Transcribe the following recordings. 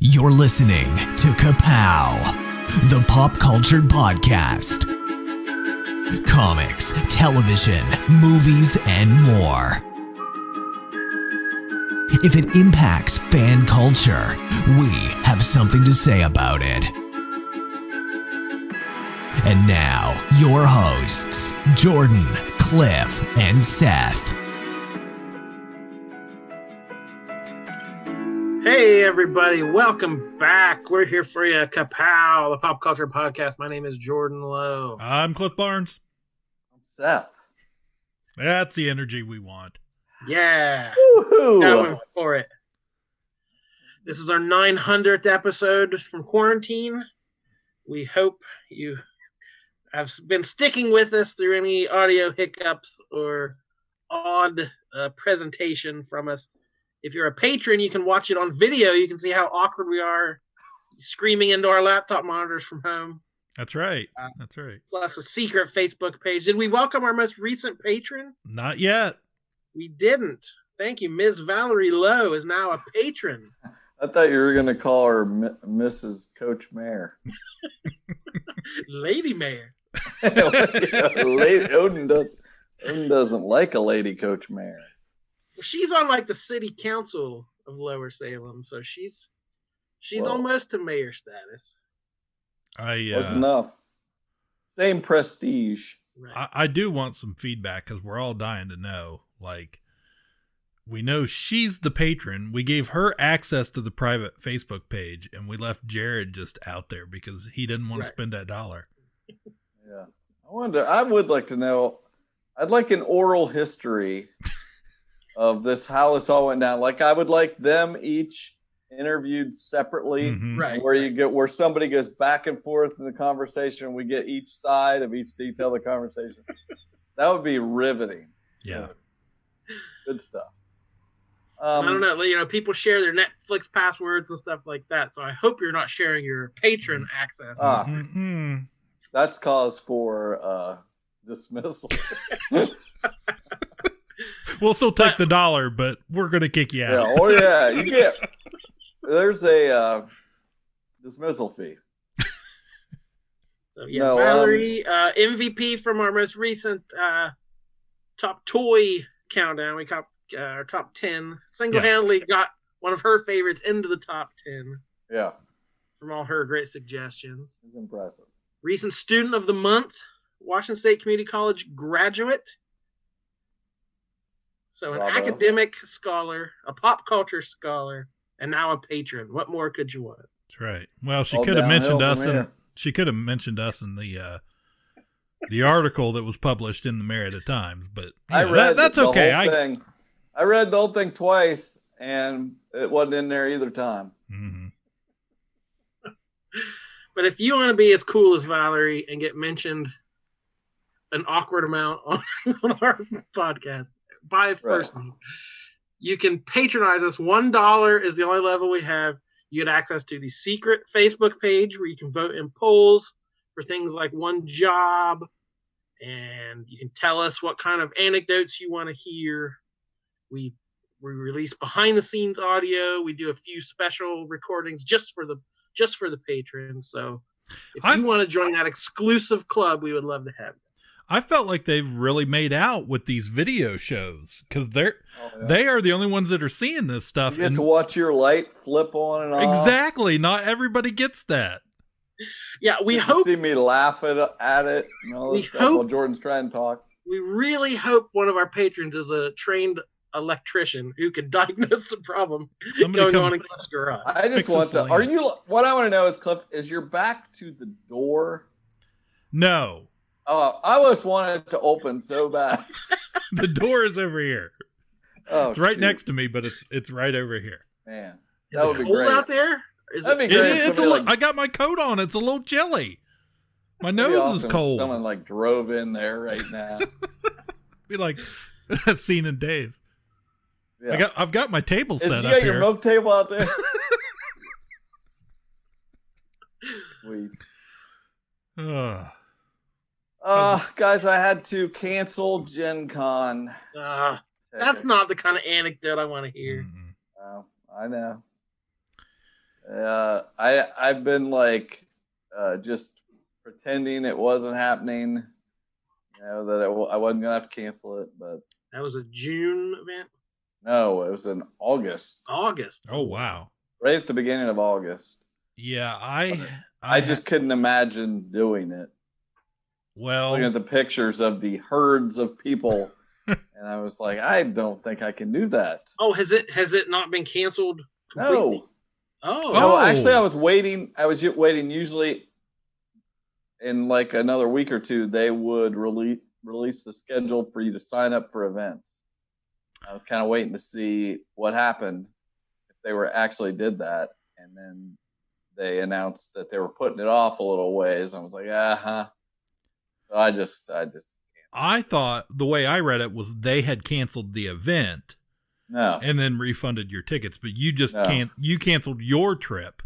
You're listening to Ka-Pow, the pop culture podcast. Comics, television, movies, and more. If it impacts fan culture, we have something to say about it. And now, your hosts, Jordan, Cliff, and Seth. Hey everybody, welcome back. We're here for you, Ka-Pow, the pop culture podcast. My name is Jordan Lowe. I'm Cliff Barnes. I'm Seth. That's the energy we want. Yeah. Woohoo! Going for it. This is our 900th episode from quarantine. We hope you have been sticking with us through any audio hiccups or odd presentation from us. If you're a patron, you can watch it on video. You can see how awkward we are screaming into our laptop monitors from home. That's right. That's right. Plus a secret Facebook page. Did we welcome our most recent patron? Not yet. We didn't. Thank you. Ms. Valerie Lowe is now a patron. I thought you were going to call her Mrs. Coach Mayor. Lady Mayor. Odin doesn't like a lady Coach Mayor. She's on like the city council of Lower Salem, so she's almost to mayor status. Close enough. Same prestige. Right. I do want some feedback because we're all dying to know. Like, we know she's the patron. We gave her access to the private Facebook page, and we left Jared just out there because he didn't want to spend that $1. Yeah, I would like to know. I'd like an oral history of this, how this all went down. Like, I would like them each interviewed separately, Mm-hmm. where somebody goes back and forth in the conversation. We get each side of each detail of the conversation. That would be riveting. Yeah. Good stuff. I don't know. You know, people share their Netflix passwords and stuff like that. So I hope you're not sharing your patron access. Mm-hmm. That's cause for dismissal. We'll still take the $1, but we're going to kick you out. Yeah. Oh yeah, you get. There's a dismissal fee. So yeah, Valerie, MVP from our most recent top toy countdown. We got our top 10. Single-handedly got one of her favorites into the top 10. Yeah. From all her great suggestions. It's impressive. Recent student of the month, Washington State Community College graduate. So an academic scholar, a pop culture scholar, and now a patron. What more could you want? That's right. Well, she All could have mentioned downhill us from in here. she could have mentioned us in the article that was published in the Merida Times, but I read that's the okay. whole thing. I read the whole thing twice, and it wasn't in there either time. Mm-hmm. But if you want to be as cool as Valerie and get mentioned an awkward amount on our podcast by first name, you can patronize us. $1 is the only level we have. You get access to the secret Facebook page where you can vote in polls for things like one job, and you can tell us what kind of anecdotes you want to hear. We release behind the scenes audio. We do a few special recordings just for the patrons. So if you want to join that exclusive club, we would love to have you. I felt like they've really made out with these video shows because they are the only ones that are seeing this stuff. You get to watch your light flip on and off. Exactly. Not everybody gets that. Yeah, we You hope see me laugh at it and all this stuff while Jordan's trying to talk. We really hope one of our patrons is a trained electrician who can diagnose the problem going on in Cliff's garage. I just want to. What I want to know is, Cliff, is your back to the door? No. I always wanted to open so bad. The door is over here. Oh, it's right next to me, but it's right over here. Man, that would be great. Out there? That'd be great. I got my coat on. It's a little chilly. My nose is cold. Someone like drove in there right now. Be like that scene in Dave. Yeah. I've got my table set up here. You got your milk table out there? Sweet. Guys, I had to cancel Gen Con. That's not the kind of anecdote I want to hear. Oh, I know. I've been like just pretending it wasn't happening. That I wasn't gonna have to cancel it, but that was a June event. No, it was in August. August. Oh wow! Right at the beginning of August. Yeah, I just couldn't imagine doing it. Well, looking at the pictures of the herds of people, and I was like, I don't think I can do that. Oh, has it not been canceled completely? No. Oh. No, actually, I was waiting. Usually, in like another week or two, they would release the schedule for you to sign up for events. I was kind of waiting to see what happened if they were actually did that, and then they announced that they were putting it off a little ways. I was like, So I just can't. I thought the way I read it was they had canceled the event, and then refunded your tickets, but you just you canceled your trip.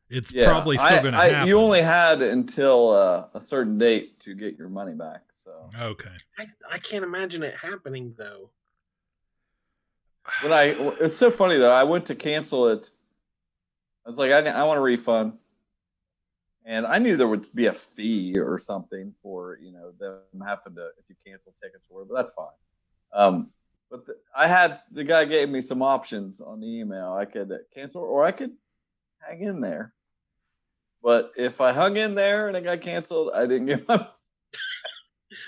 It's probably still going to happen. You only had until a certain date to get your money back. So okay, I can't imagine it happening though. It's so funny though. I went to cancel it. I was like, I want a refund, and I knew there would be a fee or something for them having to if you cancel tickets or whatever. But that's fine. But I had the guy gave me some options on the email. I could cancel or I could hang in there. But if I hung in there and it got canceled, I didn't get my.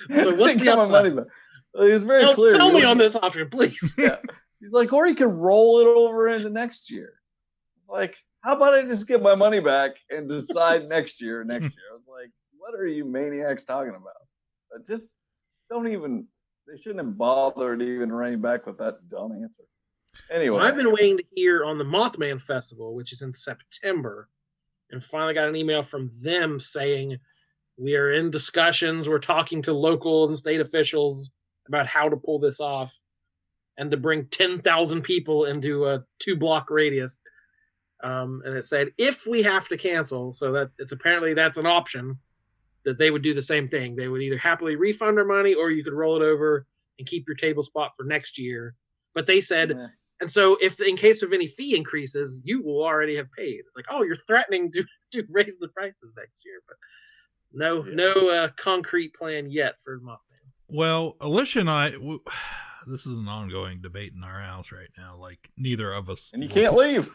So what's the money back. He was very clear. Tell me on this option, please. Yeah. He's like, or you could roll it over into next year. It's like, how about I just get my money back and decide next year? I was like, what are you maniacs talking about? Just don't even. They shouldn't have bothered even running back with that dumb answer. Anyway, I've been waiting to hear on the Mothman Festival, which is in September, and finally got an email from them saying we are in discussions. We're talking to local and state officials about how to pull this off and to bring 10,000 people into a 2-block radius. And it said, if we have to cancel, so that it's apparently that's an option, that they would do the same thing. They would either happily refund our money or you could roll it over and keep your table spot for next year. But they said, and so if in case of any fee increases, you will already have paid. It's like, oh, you're threatening to raise the prices next year. But no concrete plan yet for Mothman. Well, Alicia and I, this is an ongoing debate in our house right now. Like neither of us, and you can't leave.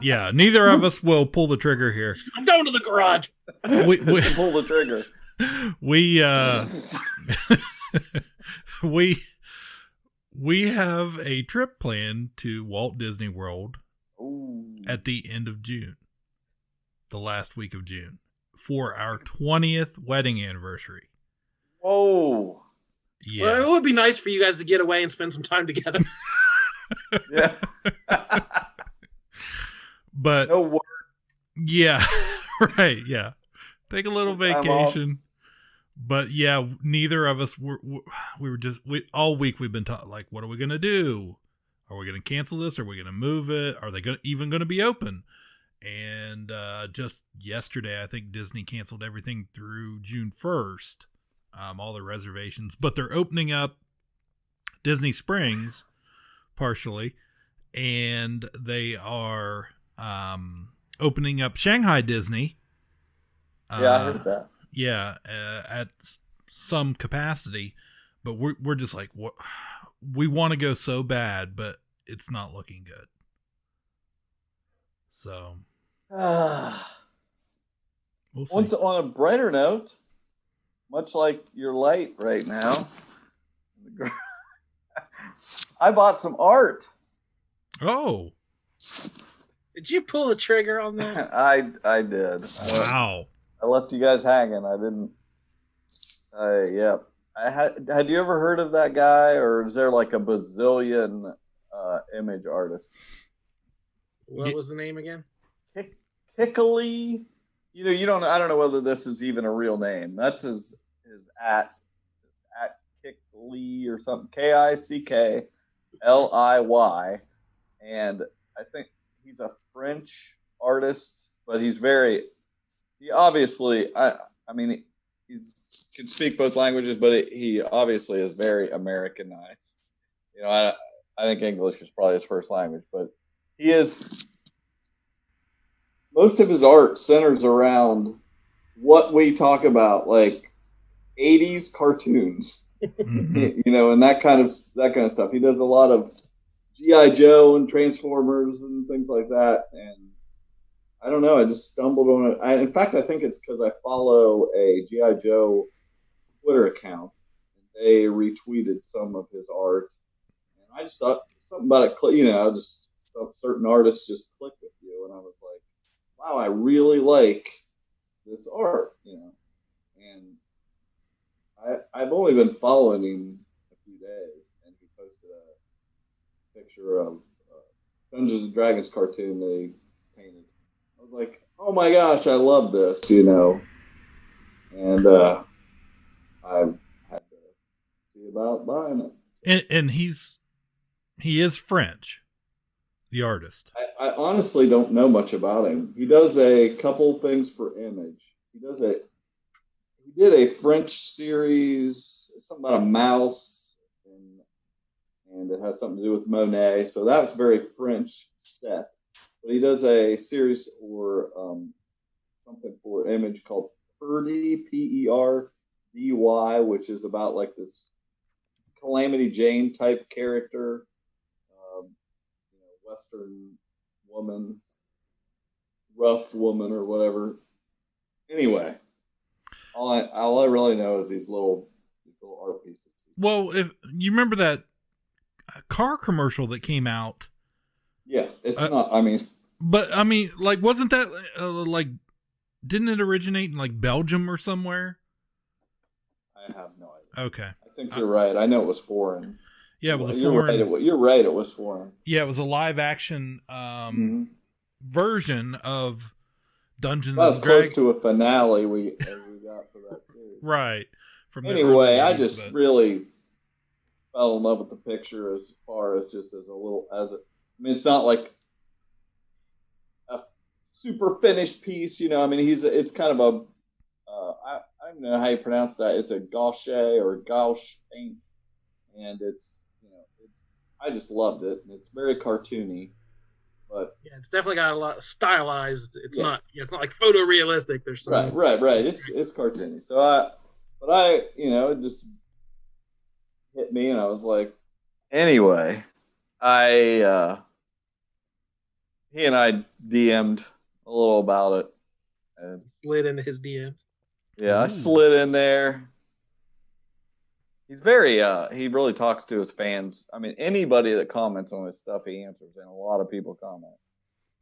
Yeah, neither of us will pull the trigger here. I'm going to the garage. We pull the trigger. We have a trip planned to Walt Disney World at the end of June, the last week of June, for our 20th wedding anniversary. Whoa. Yeah. Well, it would be nice for you guys to get away and spend some time together. Yeah. But no work. Yeah, right. Yeah. Take a little vacation. But yeah, neither of us all week we've been taught, like, what are we going to do? Are we going to cancel this? Are we going to move it? Are they even going to be open? And just yesterday, I think Disney canceled everything through June 1st, all the reservations. But they're opening up Disney Springs partially, and they are opening up Shanghai Disney. Yeah, I heard that. Yeah, at some capacity, but we're just like, what? We want to go so bad, but it's not looking good. So, we'll see. Once on a brighter note, much like your light right now, I bought some art. Oh, did you pull the trigger on that? I did. Wow. I left you guys hanging. I didn't. Yeah. Had you ever heard of that guy, or is there like a bazillion image artists? What was the name again? Kickley. You don't. I don't know whether this is even a real name. That's his at Kickley or something. Kickliy, and I think he's a French artist, but he's very. He obviously, I mean, he can speak both languages, but he obviously is very Americanized. I think English is probably his first language, but he is most of his art centers around what we talk about, like 80s cartoons, and that kind of stuff. He does a lot of G.I. Joe and Transformers and things like that. And I don't know, I just stumbled on it. In fact, I think it's because I follow a G.I. Joe Twitter account. And they retweeted some of his art. And I just thought something about it, just some certain artists just click with you. And I was like, wow, I really like this art, And I've only been following him a few days, and he posted a picture of Dungeons and Dragons cartoon they painted. I was like, oh my gosh, I love this, And I had to see about buying it. And he is French, the artist. I honestly don't know much about him. He does a couple things for Image. He did a French series, something about a mouse, and it has something to do with Monet. So that was very French set. But he does a series or something for Image called Perdy, P-E-R-D-Y, which is about like this Calamity Jane type character, Western woman, rough woman, or whatever. Anyway. All I really know is these little art pieces. Well, if you remember that car commercial that came out, yeah, it's not. I mean, but I mean, like, wasn't that like? Didn't it originate in like Belgium or somewhere? I have no idea. Okay, I think you're right. I know it was foreign. Yeah, it was you're foreign. Right. You're right. It was foreign. Yeah, it was a live action version of Dungeons. That was close to a finale we got for that series. Right. Anyway, I just really fell in love with the picture as far as just as a little I mean, it's not like a super finished piece, I mean, it's kind of a I don't know how you pronounce that. It's a gouache or gouache paint, and it's I just loved it. It's very cartoony. But yeah, it's definitely got a lot of stylized. It's not like photorealistic. There's some right. It's cartoony. So it just hit me, and I was like, anyway, he and I DM'd a little about it, and slid into his DM. Yeah, I slid in there. He's very he really talks to his fans. I mean, anybody that comments on his stuff, he answers, and a lot of people comment.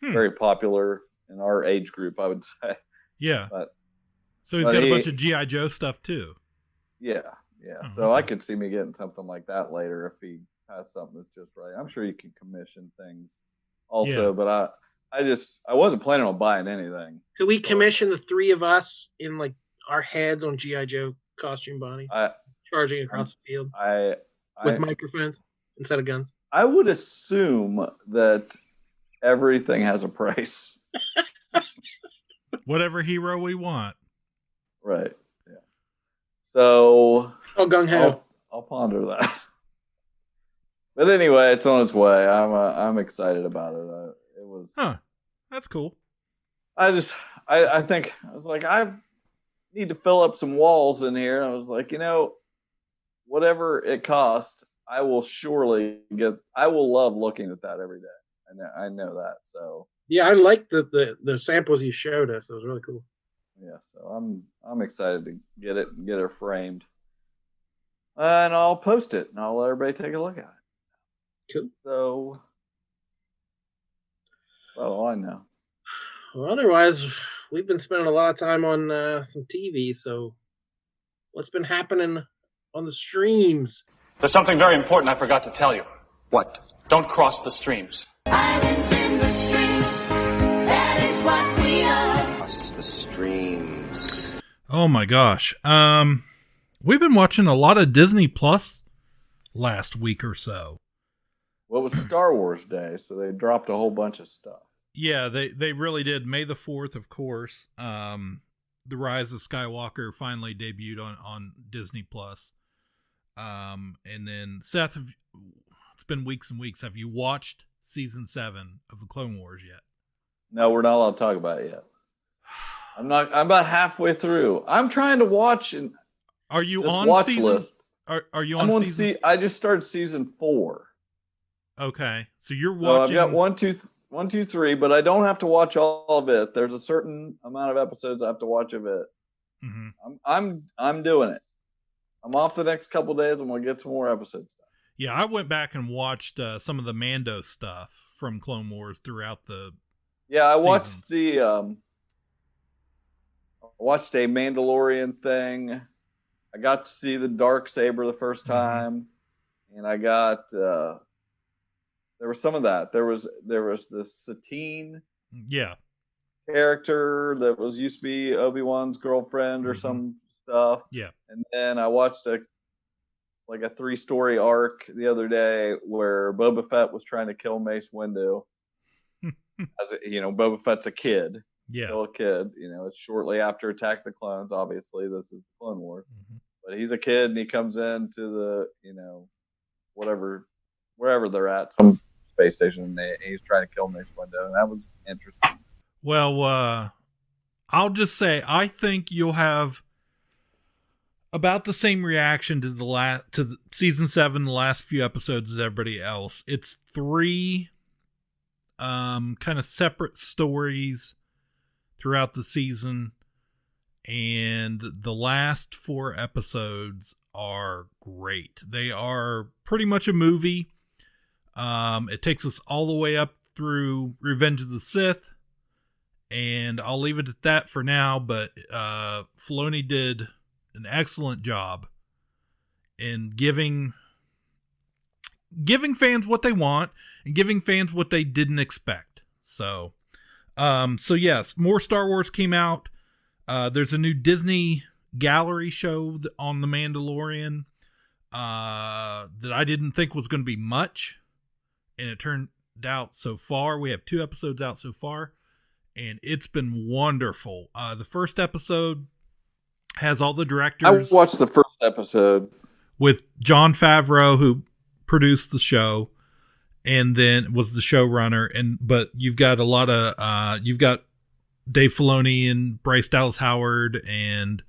Very popular in our age group, I would say. Yeah. So he's got a bunch of G.I. Joe stuff too. Yeah. So I could see me getting something like that later if he has something that's just right. I'm sure you can commission things also, but I wasn't planning on buying anything. Could we commission the three of us in like our heads on G.I. Joe costume body? Charging across the field with microphones instead of guns. I would assume that everything has a price. Whatever hero we want. Right. Yeah. So gung ho. I'll ponder that. But anyway, it's on its way. I'm excited about it. It was. That's cool. I think I was like, I need to fill up some walls in here. I was like, whatever it costs, I will love looking at that every day. I know that. So yeah, I like the samples you showed us. It was really cool. Yeah, so I'm excited to get it and get it framed, and I'll post it and I'll let everybody take a look at it. Cool. So, well, I know. Well, otherwise, we've been spending a lot of time on some TV. So, what's been happening on the streams? There's something very important I forgot to tell you. What? Don't cross the streams. Islands in the stream, that is what we are. Cross the streams. Oh my gosh. We've been watching a lot of Disney Plus last week or so. Well, it was Star Wars Day, so they dropped a whole bunch of stuff. Yeah, they really did. May the 4th, of course. The Rise of Skywalker finally debuted on Disney Plus. And then Seth, it's been weeks and weeks. Have you watched season 7 of the Clone Wars yet? No, we're not allowed to talk about it yet. I'm about halfway through. I'm trying to watch and Are you this on watch season? list. Are you I'm on on season? I just started season 4. Okay, so you're So watching. I've got 1, 2, 3, but I don't have to watch all of it. There's a certain amount of episodes I have to watch of it. Mm-hmm. I'm doing it. I'm off the next couple days. I'm gonna get some more episodes. Yeah, I went back and watched some of the Mando stuff from Clone Wars throughout the. Yeah, I seasons. watched a Mandalorian thing. I got to see the Dark Saber the first time, and I got there was some of that. There was this Satine character that was used to be Obi-Wan's girlfriend or some stuff. Yeah. And then I watched a 3-story arc the other day where Boba Fett was trying to kill Mace Windu. Boba Fett's a kid. Yeah. Still a kid. It's shortly after Attack of the Clones. Obviously, this is the Clone Wars. But he's a kid and he comes into the, wherever they're at, some space station, and he's trying to kill Mace Windu, and that was interesting. Well, I'll just say I think you'll have about the same reaction to the season 7, the last few episodes, as everybody else. It's 3 kind of separate stories throughout the season, and the last 4 episodes are great. They are pretty much a movie. It takes us all the way up through Revenge of the Sith, and I'll leave it at that for now, but Filoni did an excellent job in giving fans what they want and giving fans what they didn't expect. So yes, more Star Wars came out. There's a new Disney gallery show on The Mandalorian that I didn't think was going to be much, and it turned out so far. We have 2 episodes out so far, and it's been wonderful. The first episode has all the directors. I watched the first episode with Jon Favreau, who produced the show and then was the showrunner. But you've got a lot of you've got Dave Filoni and Bryce Dallas Howard and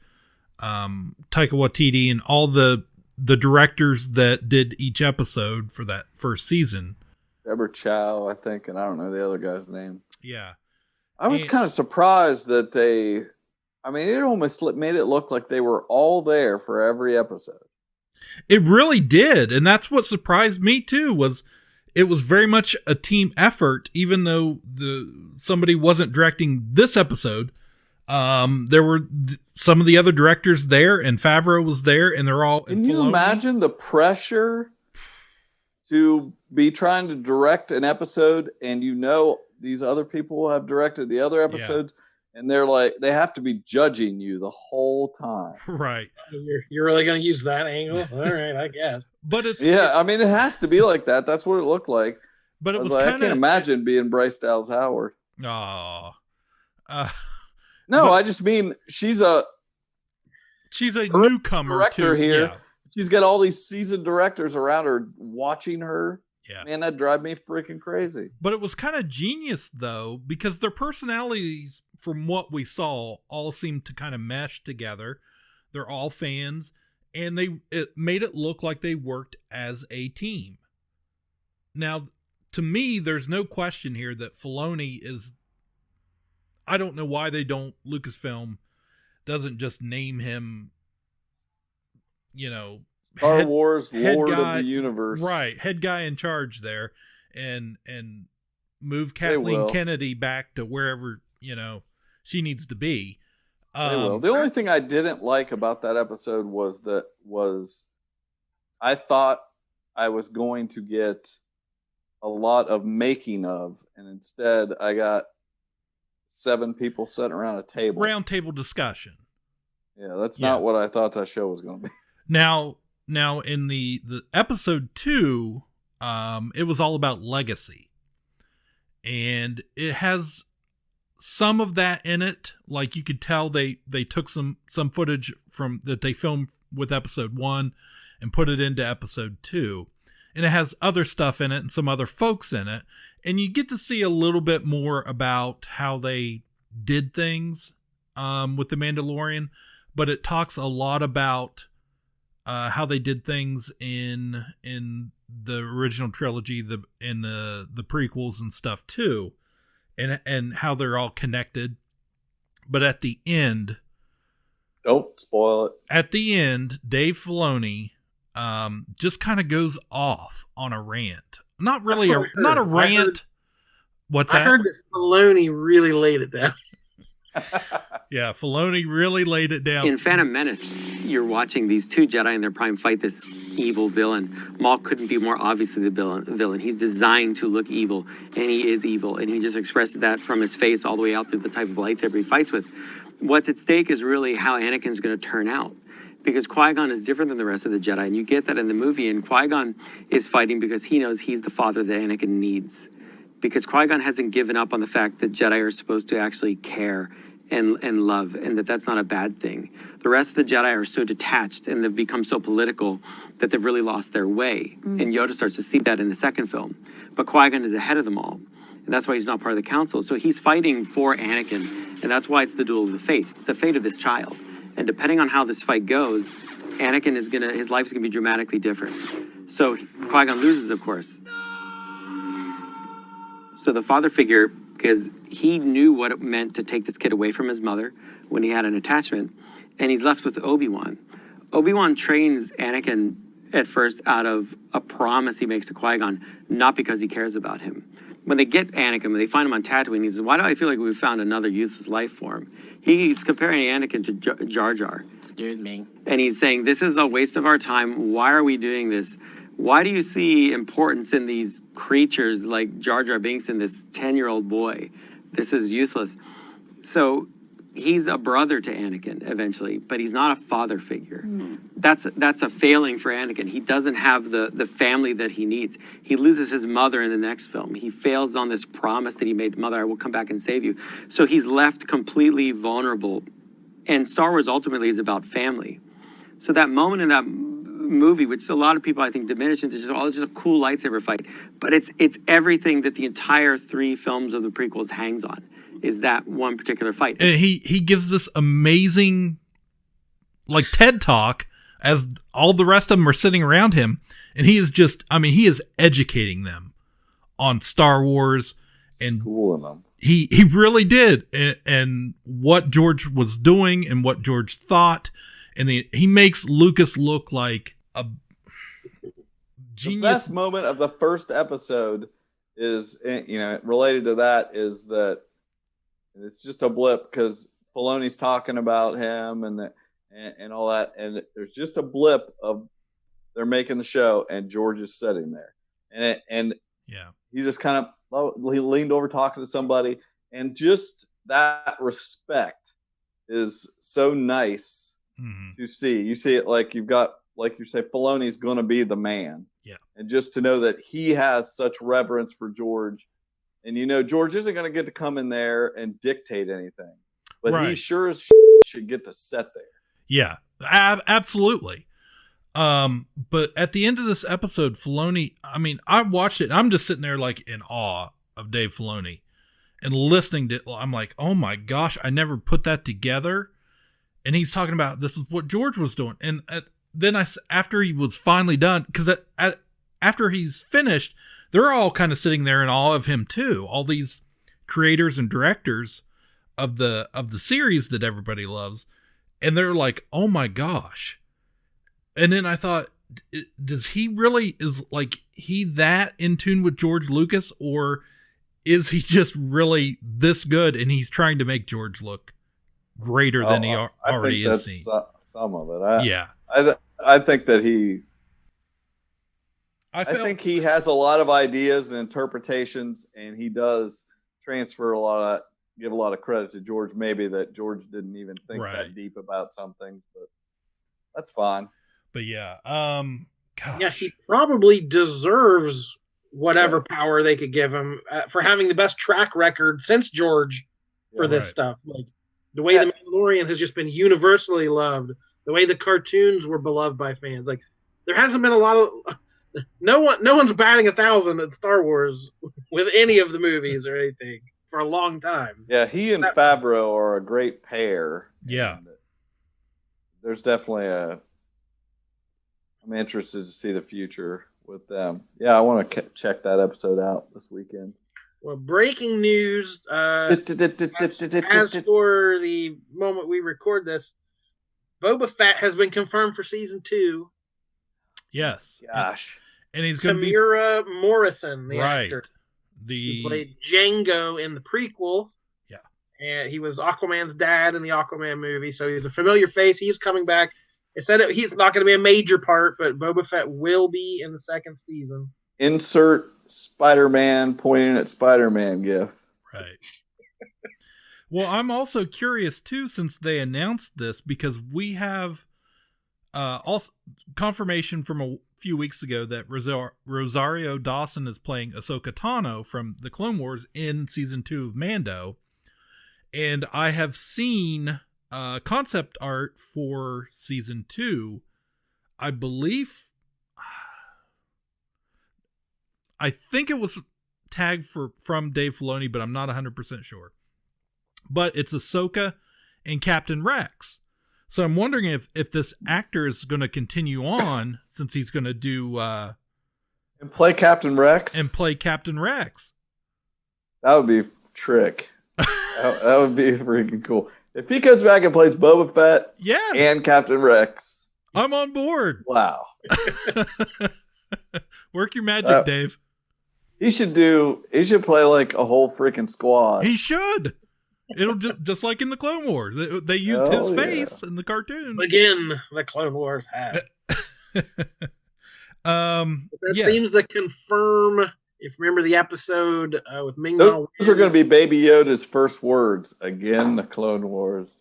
Taika Waititi and all the directors that did each episode for that first season. Deborah Chow, I think, and I don't know the other guy's name. Yeah. I was kind of surprised that it almost made it look like they were all there for every episode. It really did. And that's what surprised me too, was it was very much a team effort, even though somebody wasn't directing this episode. There were some of the other directors there, and Favreau was there, and they're all. Can you imagine the pressure to be trying to direct an episode, and these other people have directed the other episodes, and they have to be judging you the whole time. Right. You're really going to use that angle? All right, I guess. But it has to be like that. That's what it looked like. But I can't imagine being Bryce Dallas Howard. Oh. No, I just mean she's a newcomer director here. Yeah. She's got all these seasoned directors around her watching her. Yeah. Man, that'd drive me freaking crazy. But it was kind of genius, though, because their personalities, from what we saw, all seemed to kind of mesh together. They're all fans, and it made it look like they worked as a team. Now, to me, there's no question here that Filoni is... I don't know why Lucasfilm doesn't just name him, Star Wars Lord of the Universe. Right, head guy in charge there, and move Kathleen Kennedy back to wherever, she needs to be. They will. The only thing I didn't like about that episode was I thought I was going to get a lot of making of, and instead I got 7 people sitting around a table. Round table discussion. Yeah, that's not what I thought that show was going to be. Now in the episode 2, it was all about legacy. And it has some of that in it. Like, you could tell they took some footage from that they filmed with episode 1 and put it into episode 2. and it has other stuff in it and some other folks in it. And you get to see a little bit more about how they did things with The Mandalorian, but it talks a lot about how they did things in the original trilogy, the prequels and stuff too, and how they're all connected. But at the end, don't spoil it. At the end, Dave Filoni just kind of goes off on a rant. Not really not a rant. I heard that Filoni really laid it down. Yeah, Filoni really laid it down. In Phantom Menace, you're watching these two Jedi in their prime fight this evil villain. Maul couldn't be more obviously the villain. He's designed to look evil, and he is evil, and he just expresses that from his face all the way out through the type of lightsaber he fights with. What's at stake is really how Anakin's going to turn out, because Qui-Gon is different than the rest of the Jedi, and you get that in the movie, and Qui-Gon is fighting because he knows he's the father that Anakin needs. Because Qui-Gon hasn't given up on the fact that Jedi are supposed to actually care and love, and that's not a bad thing. The rest of the Jedi are so detached, and they've become so political that they've really lost their way. And Yoda starts to see that in the second film. But Qui-Gon is ahead of them all, and that's why he's not part of the council. So he's fighting for Anakin, and that's why it's the duel of the fates. It's the fate of this child. And depending on how this fight goes, Anakin his life's gonna be dramatically different. So Qui-Gon loses, of course. So the father figure, because he knew what it meant to take this kid away from his mother when he had an attachment, and he's left with Obi-Wan. Obi-Wan trains Anakin at first out of a promise he makes to Qui-Gon, not because he cares about him. When they get Anakin, when they find him on Tatooine, he says, why do I feel like we've found another useless life form? He's comparing Anakin to Jar Jar. Excuse me. And he's saying, this is a waste of our time. Why are we doing this? Why do you see importance in these creatures like Jar Jar Binks and this 10-year-old boy? This is useless. So he's a brother to Anakin eventually, but he's not a father figure. That's a failing for Anakin. He doesn't have the family that he needs. He loses his mother in the next film. He fails on this promise that he made, mother, I will come back and save you. So he's left completely vulnerable. And Star Wars ultimately is about family. So that moment in that movie, which a lot of people I think diminish into just a cool lightsaber fight, but it's everything that the entire 3 films of the prequels hangs on, is that one particular fight. And he gives this amazing like TED talk as all the rest of them are sitting around him, and he is just, I mean, he is educating them on Star Wars and schooling them. He really did, and what George was doing and what George thought. And he makes Lucas look like a genius. The best moment of the first episode is, related to that, is that it's just a blip because Filoni's talking about him and all that, and there's just a blip of they're making the show and George is sitting there, and he just kind of he leaned over talking to somebody, and just that respect is so nice. To see. You see it like you've got, like you say, Filoni's going to be the man. Yeah. And just to know that he has such reverence for George. And, George isn't going to get to come in there and dictate anything. But he sure as should get to sit there. Yeah, absolutely. But at the end of this episode, Filoni, I mean, I watched it. And I'm just sitting there like in awe of Dave Filoni. And listening to it, I'm like, oh my gosh, I never put that together. And he's talking about this is what George was doing. And then after he was finally done, because after he's finished, they're all kind of sitting there in awe of him too. All these creators and directors of the series that everybody loves. And they're like, oh my gosh. And then I thought, does he really, is like he that in tune with George Lucas, or is he just really this good and he's trying to make George look greater than he already is seen? Some of it. Yeah. I think that I think he has a lot of ideas and interpretations, and he does transfer give a lot of credit to George, maybe that George didn't even think that deep about some things, but that's fine. But yeah, gosh. Yeah, he probably deserves whatever power they could give him for having the best track record since George for this stuff. Like the way The Mandalorian has just been universally loved, the way the cartoons were beloved by fans. Like there hasn't been a lot of no one's batting 1,000 at Star Wars with any of the movies or anything for a long time. Yeah, he and Favreau are a great pair. Yeah. There's definitely I'm interested to see the future with them. Yeah, I want to check that episode out this weekend. Well, breaking news. As for the moment we record this, Boba Fett has been confirmed for season 2. Yes. Gosh. And he's going to be Tamira Morrison, the right. actor. He played Django in the prequel. Yeah. And he was Aquaman's dad in the Aquaman movie, so he's a familiar face. He's coming back. It said he's not going to be a major part, but Boba Fett will be in the second season. Insert Spider-Man pointing at Spider-Man gif. Right. Well, I'm also curious too, since they announced this, because we have also confirmation from a few weeks ago that Rosario Dawson is playing Ahsoka Tano from the Clone Wars in season 2 of Mando, and I have seen concept art for season 2. I think it was tagged from Dave Filoni, but I'm not 100% sure. But it's Ahsoka and Captain Rex. So I'm wondering if this actor is going to continue on, since he's going to do and play Captain Rex. That would be trick. that would be freaking cool. If he comes back and plays Boba Fett, and Captain Rex, I'm on board. Wow. Work your magic, Dave. He should play like a whole freaking squad. He should. It'll just like in the Clone Wars. They used his face in the cartoon. Again, the Clone Wars hat. That seems to confirm, if you remember the episode with Ming-Na Wen. Those are going to be Baby Yoda's first words. Again, the Clone Wars.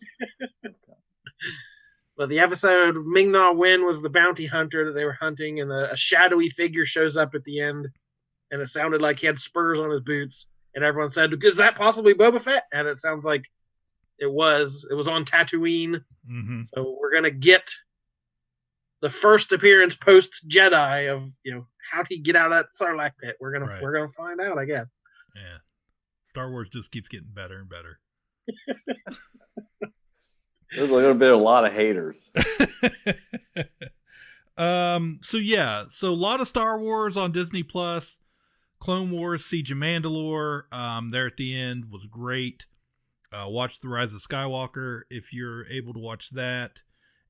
But the episode, Ming-Na Wen was the bounty hunter that they were hunting, and a shadowy figure shows up at the end, and it sounded like he had spurs on his boots. And everyone said, is that possibly Boba Fett? And it sounds like it was. It was on Tatooine. Mm-hmm. So we're going to get the first appearance post-Jedi of, how'd he get out of that Sarlacc pit? We're gonna find out, I guess. Yeah. Star Wars just keeps getting better and better. There's going to be a lot of haters. So a lot of Star Wars on Disney Plus. Clone Wars, Siege of Mandalore, there at the end was great. Watch The Rise of Skywalker if you're able to watch that,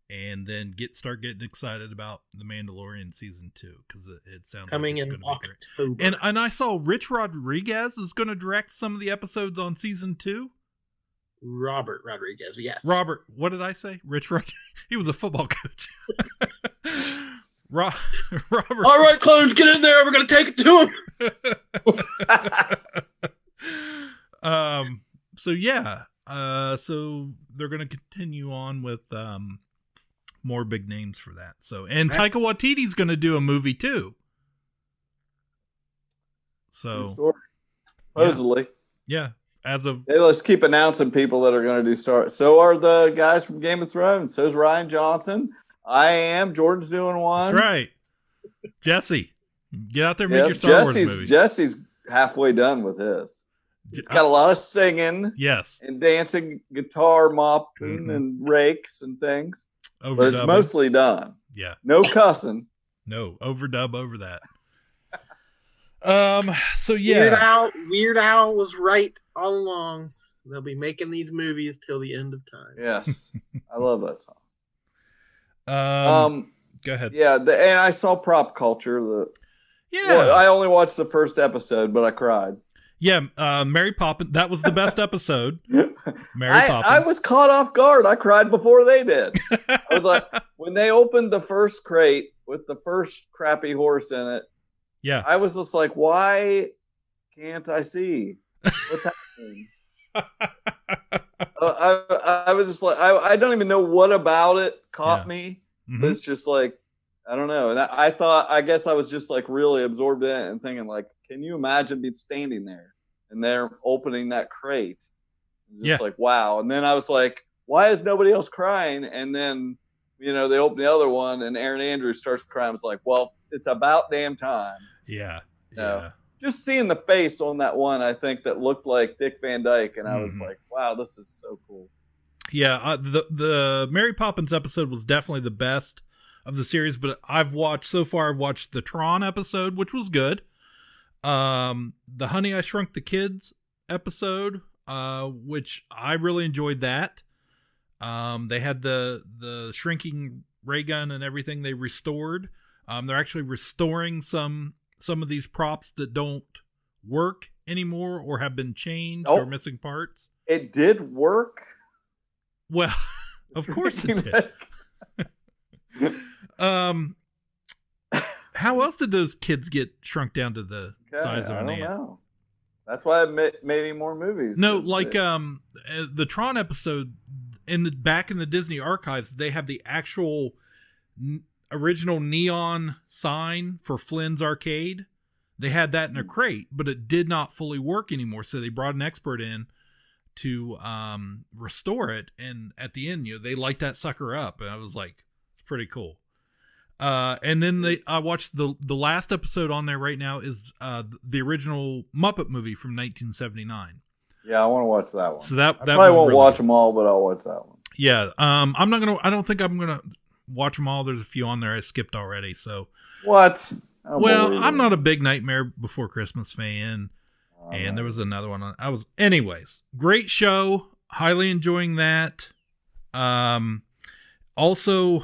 and then start getting excited about The Mandalorian season 2, because it sounds coming like it's in going to be October. great. And I saw Rich Rodriguez is going to direct some of the episodes on season 2. Robert Rodriguez, yes. Robert, what did I say? Rich Rodriguez. He was a football coach. Robert. All right, clones, get in there. We're going to take it to him. So they're going to continue on with more big names for that. So, and Taika Waititi's going to do a movie too. So, supposedly, yeah. As of let's keep announcing people that are going to do Star. So are the guys from Game of Thrones. So's Ryan Johnson. I am. Jordan's doing one. That's right. Jesse, get out there and make your Star Wars movie. Jesse's halfway done with his. It's got a lot of singing, yes, and dancing, guitar mopping, and rakes and things. But it's mostly done. Yeah, no cussing. No overdub over that. So yeah, Weird Al was right all along. They'll be making these movies till the end of time. Yes, I love that song. Go ahead. Yeah, and I saw Prop Culture. I only watched the first episode, but I cried. Yeah, Mary Poppins. That was the best episode. Mary Poppins. I was caught off guard. I cried before they did. I was like, when they opened the first crate with the first crappy horse in it. Yeah, I was just like, why can't I see what's happening? I was just like, I don't even know what about it caught me. Mm-hmm. But it's just like, I don't know. And I guess I was just like really absorbed in it and thinking like, can you imagine being standing there and they're opening that crate? Just like, wow. And then I was like, why is nobody else crying? And then, they open the other one and Aaron Andrews starts crying. I was like, well, it's about damn time. Yeah. No. Yeah. Just seeing the face on that one, I think that looked like Dick Van Dyke, and I was like, "Wow, this is so cool." Yeah, the Mary Poppins episode was definitely the best of the series, but I've watched the Tron episode, which was good. The Honey I Shrunk the Kids episode, which I really enjoyed that. They had the shrinking ray gun and everything they restored. They're actually restoring some of these props that don't work anymore or have been changed or missing parts. It did work. Well, of course it did. How else did those kids get shrunk down to the size of an ant? I don't know. That's why I made any more movies. No, like the Tron episode back in the Disney archives, they have the actual original neon sign for Flynn's Arcade. They had that in a crate, but it did not fully work anymore. So they brought an expert in to restore it, and at the end, they light that sucker up, and I was like, it's pretty cool. And then I watched the last episode on there right now is the original Muppet movie from 1979. Yeah, I want to watch that one. So that I probably won't watch them all, but I'll watch that one. Yeah, I don't think I'm gonna watch them all. There's a few on there I skipped already. So what? I'm not a big Nightmare Before Christmas fan. And there was another one anyways, great show. Highly enjoying that. Also,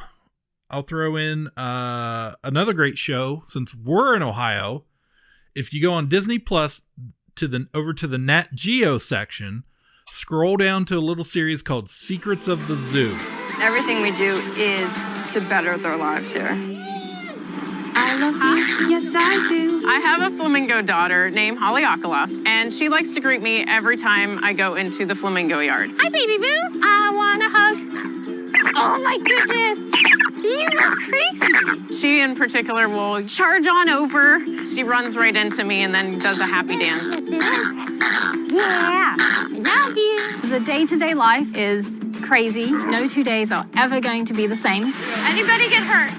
I'll throw in another great show since we're in Ohio. If you go on Disney Plus over to the Nat Geo section, scroll down to a little series called Secrets of the Zoo. Everything we do is to better their lives here. I love you. Yes, I do. I have a flamingo daughter named Holly Akala, and she likes to greet me every time I go into the flamingo yard. Hi, baby boo. I want a hug. Oh, my goodness. You look crazy. She, in particular, will charge on over. She runs right into me and then does a happy dance. Yeah. I love you. The day-to-day life is crazy. No 2 days are ever going to be the same. Anybody get hurt?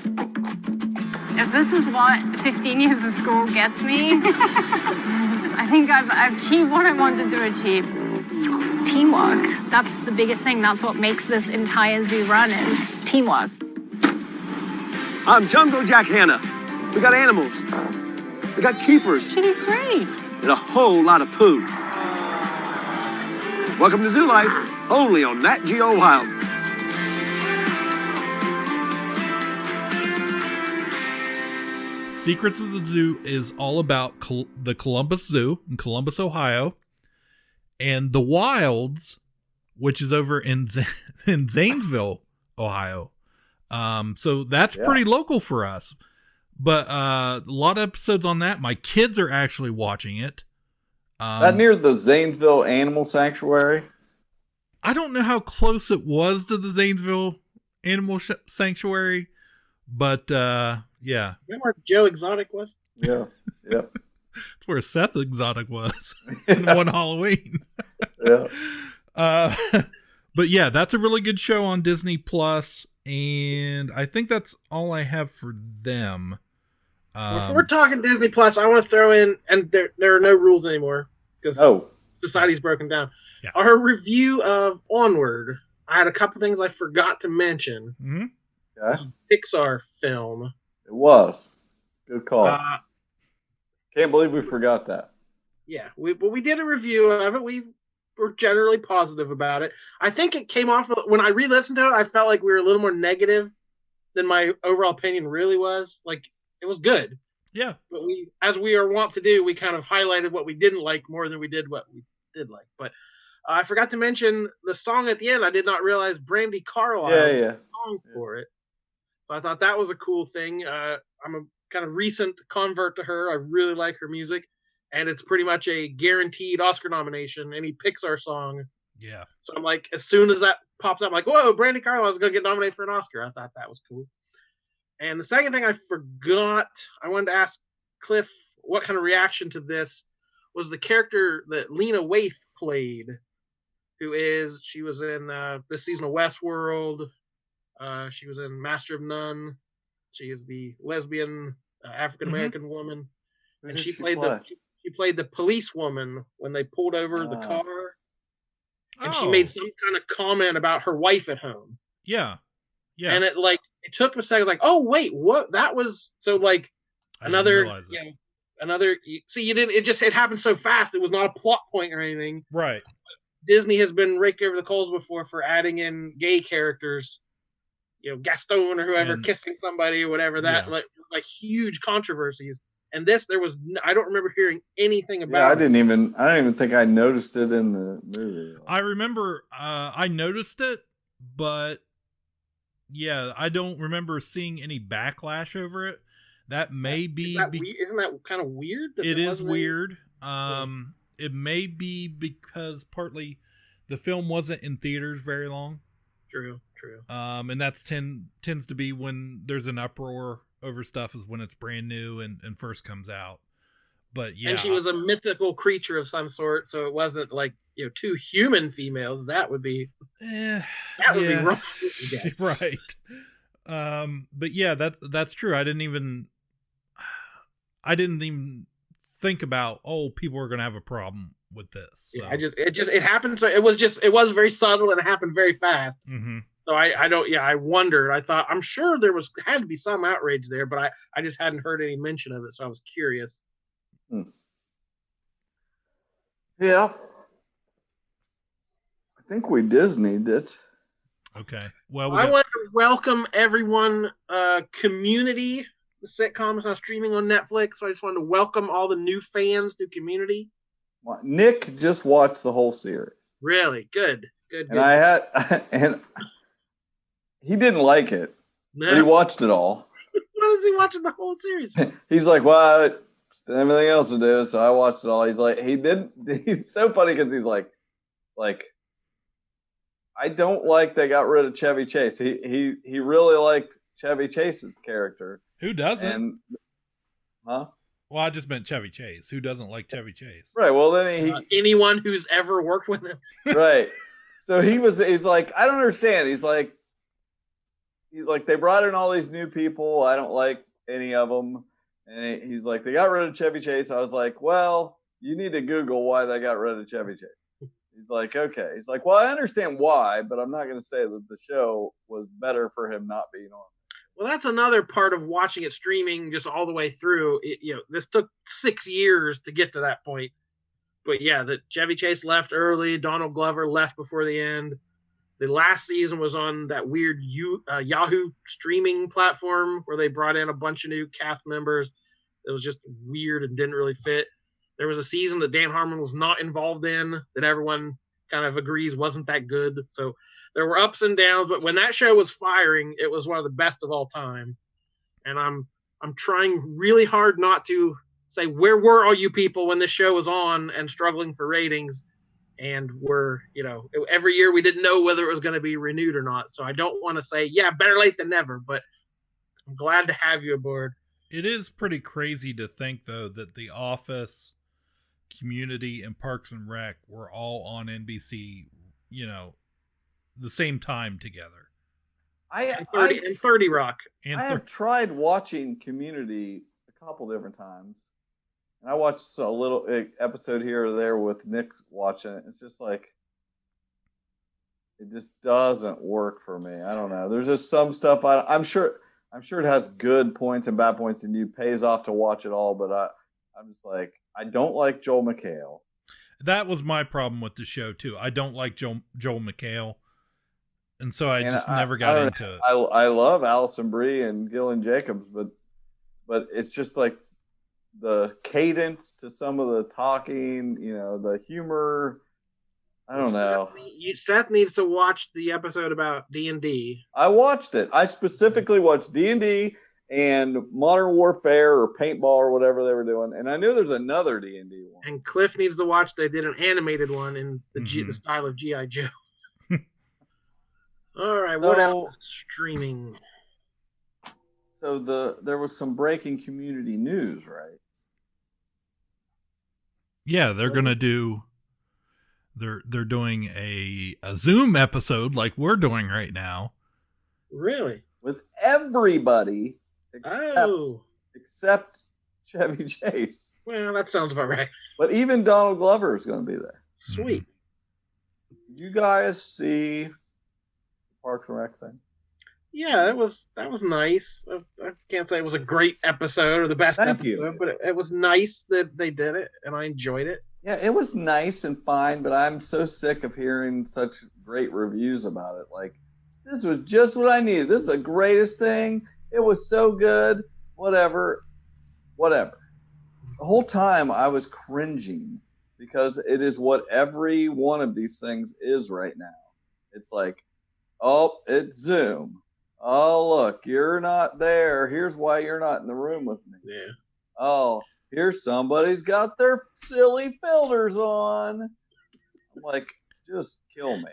If this is what 15 years of school gets me, I think I've achieved what I wanted to achieve. Teamwork. That's the biggest thing. That's what makes this entire zoo run is teamwork. I'm Jungle Jack Hanna. We got animals. We got keepers. She did great. And a whole lot of poo. Welcome to Zoo Life, only on Nat Geo Wild. Secrets of the Zoo is all about the Columbus Zoo in Columbus, Ohio, and the Wilds, which is over in Zanesville, Ohio. So that's pretty local for us. But a lot of episodes on that. My kids are actually watching it. That near the Zanesville Animal Sanctuary? I don't know how close it was to the Zanesville Animal Sanctuary, but yeah. Is that where Joe Exotic was? Yeah. That's where Seth Exotic was in one Halloween. Yeah. But yeah, that's a really good show on Disney Plus, and I think that's all I have for them. If we're talking Disney Plus, I want to throw in, and there are no rules anymore because society's broken down. Yeah. Our review of Onward. I had a couple things I forgot to mention. Mm-hmm. Okay. Pixar film. It was. Good call. Can't believe we forgot that. Yeah, we did a review of it. We were generally positive about it. I think it came off when I re-listened to it. I felt like we were a little more negative than my overall opinion really was. Like it was good. Yeah. But as we are wont to do, we kind of highlighted what we didn't like more than we did what we did like. But I forgot to mention the song at the end. I did not realize Brandy Carlisle had a song for it. So I thought that was a cool thing. I'm a kind of recent convert to her. I really like her music. And it's pretty much a guaranteed Oscar nomination, any Pixar song. Yeah. So I'm like, as soon as that pops up, I'm like, whoa, Brandy Carlisle is going to get nominated for an Oscar. I thought that was cool. And the second thing I forgot, I wanted to ask Cliff what kind of reaction to this was the character that Lena Waithe played, she was in this season of Westworld. She was in Master of None. She is the lesbian African American woman, Who and did she she played play? she played the police woman when they pulled over the car, and she Oh. made some kind of comment about her wife at home. Yeah. Yeah. And it took a second, like, oh wait, what? That was so like I didn't another, realize it. you know, another. See, you didn't. It happened so fast. It was not a plot point or anything. Right. Disney has been raked over the coals before for adding in gay characters, you know, Gaston or whoever kissing somebody or whatever. That like huge controversies. And this, there was I don't remember hearing anything about. Yeah, I don't even think I noticed it in the movie. I remember I noticed it, but yeah, I don't remember seeing any backlash over it. That may be isn't that kind of weird? It is weird. It may be because partly the film wasn't in theaters very long. True. And that's tends to be when there's an uproar over stuff is when it's brand new and first comes out. But yeah. And she was a mythical creature of some sort, so it wasn't like, you know, two human females. That would be be wrong. Right. But yeah, that's true. I didn't even think about, people are going to have a problem with this. So. Yeah, it happened. So it was very subtle and it happened very fast. Mm-hmm. So I wondered, I thought, I'm sure had to be some outrage there, but I just hadn't heard any mention of it. So I was curious. Yeah. I think we Disney'd it. Okay. Well, I want to welcome everyone, Community. The sitcom is now streaming on Netflix, so I just wanted to welcome all the new fans to Community. Nick just watched the whole series. Really? Good. And he didn't like it, but he watched it all. What is he watching the whole series? He's like, well, everything else to do, so I watched it all. He's like, he's so funny because he's like, I don't like they got rid of Chevy Chase. He really liked Chevy Chase's character. Who doesn't? Huh? Well, I just meant Chevy Chase. Who doesn't like Chevy Chase? Right. Well, then anyone who's ever worked with him. Right. So he's like, I don't understand. He's like, they brought in all these new people. I don't like any of them. And he's like, they got rid of Chevy Chase. I was like, well, you need to Google why they got rid of Chevy Chase. He's like, okay. He's like, well, I understand why, but I'm not going to say that the show was better for him not being on. Well, that's another part of watching it streaming just all the way through. This took 6 years to get to that point. But yeah, that Chevy Chase left early. Donald Glover left before the end. The last season was on that weird Yahoo streaming platform where they brought in a bunch of new cast members. It was just weird and didn't really fit. There was a season that Dan Harmon was not involved in that everyone kind of agrees wasn't that good. So there were ups and downs, but when that show was firing, it was one of the best of all time. And I'm trying really hard not to say, where were all you people when this show was on and struggling for ratings? And every year we didn't know whether it was going to be renewed or not. So I don't want to say, yeah, better late than never, but I'm glad to have you aboard. It is pretty crazy to think, though, that The Office, Community, and Parks and Rec were all on NBC, the same time together. And 30 Rock. I have tried watching Community a couple different times. And I watched a little episode here or there with Nick watching it. It's just like, it just doesn't work for me. I don't know. There's just some stuff I'm sure it has good points and bad points, and you pays off to watch it all. But I'm just like, I don't like Joel McHale. That was my problem with the show too. I don't like Joel McHale, and so I just never got into it. I love Alison Brie and Gillian Jacobs, but it's just like the cadence to some of the talking, the humor. I don't know. Seth needs to watch the episode about D&D. I watched it. I specifically watched D&D and Modern Warfare or Paintball or whatever they were doing. And I knew there's another D&D one. And Cliff needs to watch, they did an animated one in the style of G.I. Joe. All right, what else is streaming? So there was some breaking Community news, right? Yeah, they're going to do... They're doing a Zoom episode like we're doing right now. Really? With everybody except except Chevy Chase. Well, that sounds about right. But even Donald Glover is going to be there. Sweet. Did you guys see the Parks and Rec thing? Yeah, that was nice. I can't say it was a great episode or the best episode, but it was nice that they did it, and I enjoyed it. Yeah, it was nice and fine, but I'm so sick of hearing such great reviews about it. Like, this was just what I needed. This is the greatest thing. It was so good. Whatever. The whole time I was cringing because it is what every one of these things is right now. It's like, oh, it's Zoom. Oh, look, you're not there. Here's why you're not in the room with me. Yeah. Oh, here's somebody's got their silly filters on. I'm like, just kill me.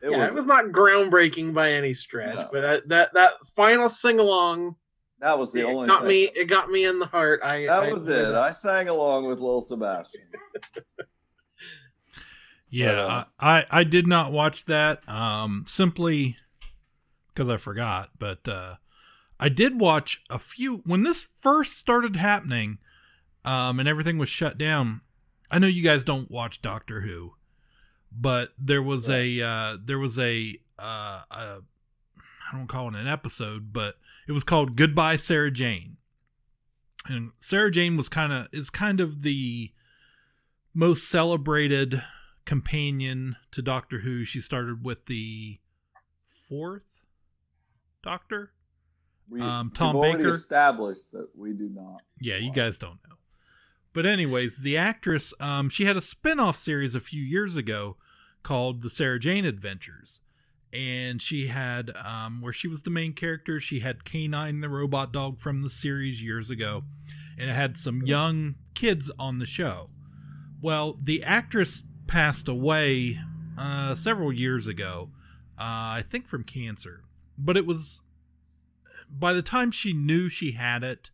It was not groundbreaking by any stretch, but that final sing-along, that was the only thing. It got me in the heart. That was it. I sang along with Lil Sebastian. Yeah, I did not watch that simply because I forgot, but I did watch a few when this first started happening, and everything was shut down. I know you guys don't watch Doctor Who, but there was I don't call it an episode, but it was called Goodbye Sarah Jane. And Sarah Jane is kind of the most celebrated companion to Doctor Who. She started with the 4th Doctor. Tom already Baker established that we do not. Yeah, you guys don't know. But anyways, the actress, she had a spin-off series a few years ago called The Sarah Jane Adventures. And she had, where she was the main character, she had K9 the robot dog from the series years ago. And it had some young kids on the show. Well, the actress passed away several years ago, I think from cancer. But it was, by the time she knew she had it,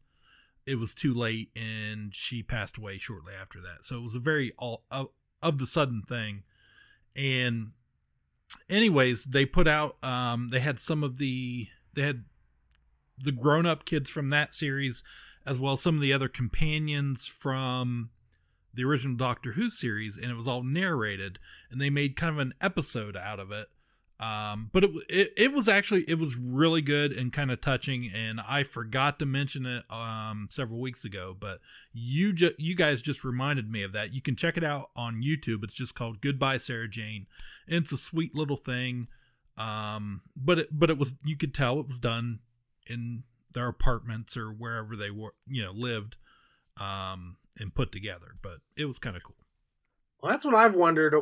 it was too late, and she passed away shortly after that. So it was a very of the sudden thing. And anyways, they put out, they had the grown-up kids from that series, as well as some of the other companions from the original Doctor Who series, and it was all narrated, and they made kind of an episode out of it. But it was really good and kind of touching, and I forgot to mention it several weeks ago, but you guys just reminded me of that. You can check it out on YouTube. It's just called Goodbye Sarah Jane. And it's a sweet little thing. But it was, you could tell it was done in their apartments or wherever they were, lived, and put together, but it was kind of cool. Well, that's what I've wondered.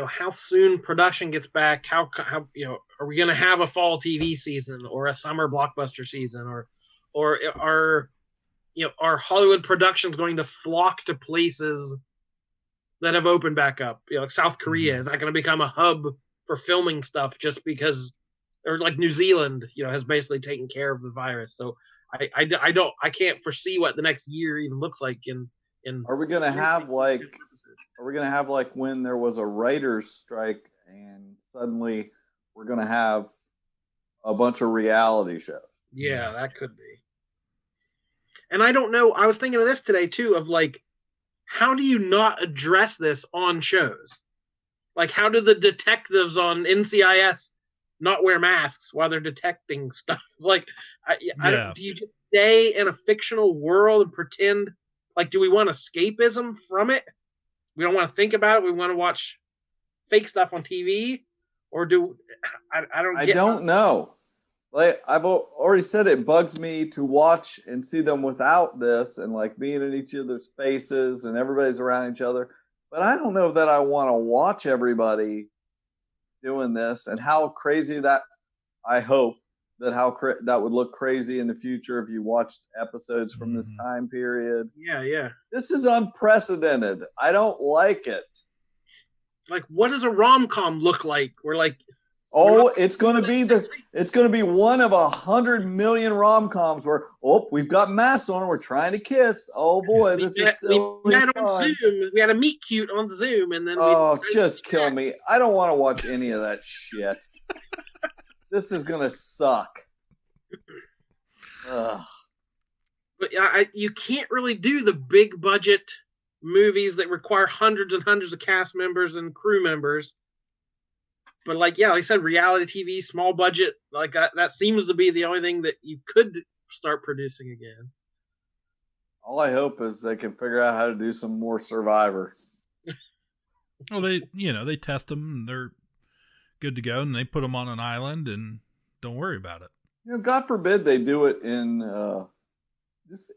How soon production gets back? How are we going to have a fall TV season or a summer blockbuster season, or are Hollywood productions going to flock to places that have opened back up? Like South Korea, is that going to become a hub for filming stuff just because, or like New Zealand, has basically taken care of the virus? So I can't foresee what the next year even looks like in. Are we going to have like when there was a writer's strike and suddenly we're going to have a bunch of reality shows? Yeah, that could be. And I don't know. I was thinking of this today too, of like, how do you not address this on shows? Like, how do the detectives on NCIS not wear masks while they're detecting stuff? Like, do you just stay in a fictional world and pretend? Like, do we want escapism from it? We don't want to think about it. We want to watch fake stuff on TV, or I don't know. Like I've already said, it bugs me to watch and see them without this and like being in each other's faces and everybody's around each other. But I don't know that I want to watch everybody doing this and how crazy that. I hope that that would look crazy in the future if you watched episodes from this time period. Yeah. This is unprecedented. I don't like it. Like, what does a rom-com look like? It's going to be one of 100 million rom-coms where, we've got masks on, we're trying to kiss. Oh boy, this is silly. We had on Zoom. We had a meet cute on Zoom, and then just kill me. I don't want to watch any of that shit. This is going to suck. But But you can't really do the big budget movies that require hundreds and hundreds of cast members and crew members. But like I said, reality TV, small budget, like that seems to be the only thing that you could start producing again. All I hope is they can figure out how to do some more Survivor. Well, they test them and they're good to go, and they put them on an island and don't worry about it. God forbid they do it in just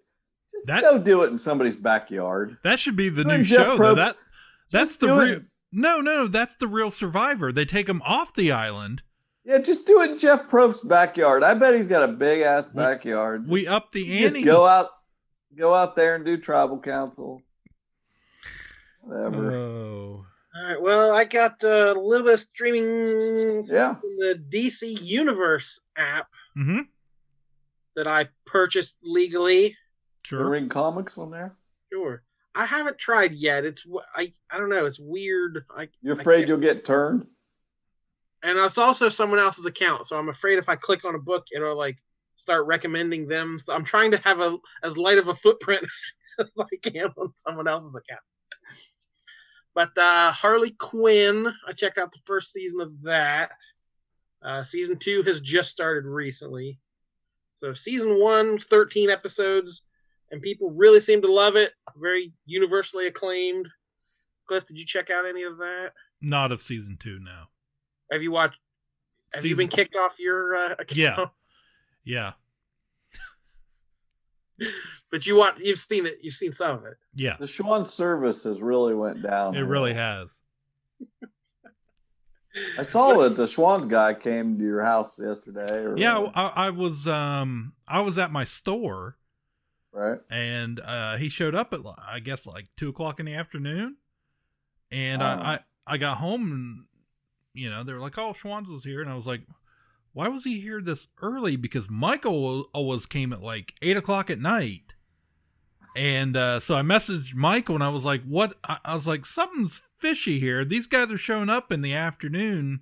go do it in somebody's backyard. That should be the new show. Though. That's the real. No, that's the real Survivor. They take them off the island. Yeah, just do it in Jeff Probst's backyard. I bet he's got a big ass backyard. We up the ante. Just go out there and do tribal council. Whatever. Oh. All right. Well, I got a little bit of streaming from the DC Universe app that I purchased legally. Sure. Ring comics on there. Sure. I haven't tried yet. I don't know. It's weird. You're afraid you'll get turned? And it's also someone else's account, so I'm afraid if I click on a book, it'll like start recommending them. So I'm trying to have as light of a footprint as I can on someone else's account. But Harley Quinn, I checked out the first season of that. Season 2 has just started recently. So season 1, 13 episodes. And people really seem to love it. Very universally acclaimed. Cliff, did you check out any of that? Not of season 2, no. Have you watched? Have you been kicked off your account? Yeah. But you've seen it. You've seen some of it. Yeah. The Schwann service has really went down. It really has. I saw that the Schwann guy came to your house yesterday. I was at my store. Right. And he showed up at, I guess, like 2:00 in the afternoon. And I got home and, they were like, oh, Schwann's was here. And I was like, why was he here this early? Because Michael always came at like 8:00 at night. And so I messaged Michael and I was like, what? I was like, something's fishy here. These guys are showing up in the afternoon.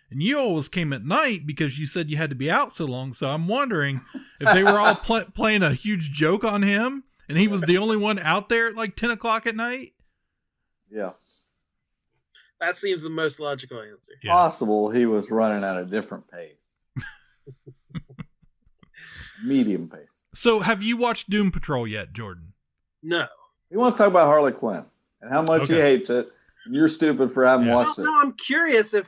And you always came at night because you said you had to be out so long. So I'm wondering if they were all playing a huge joke on him and he was the only one out there at like 10:00 at night. Yeah. That seems the most logical answer. Yeah. Possible he was running at a different pace. Medium pace. So have you watched Doom Patrol yet, Jordan? No. He wants to talk about Harley Quinn and how much he hates it. And you're stupid for having watched it. No, I'm curious if,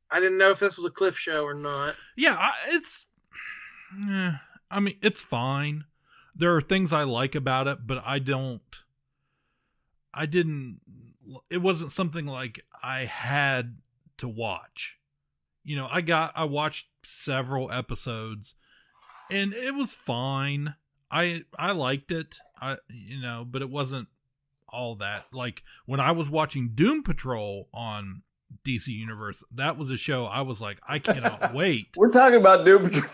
I didn't know if this was a Cliff show or not. Yeah, it's fine. There are things I like about it, but it wasn't something like I had to watch. I watched several episodes and it was fine. I liked it. But it wasn't all that. Like when I was watching Doom Patrol on DC Universe, that was a show I was like, I cannot wait. We're talking about Doom Patrol.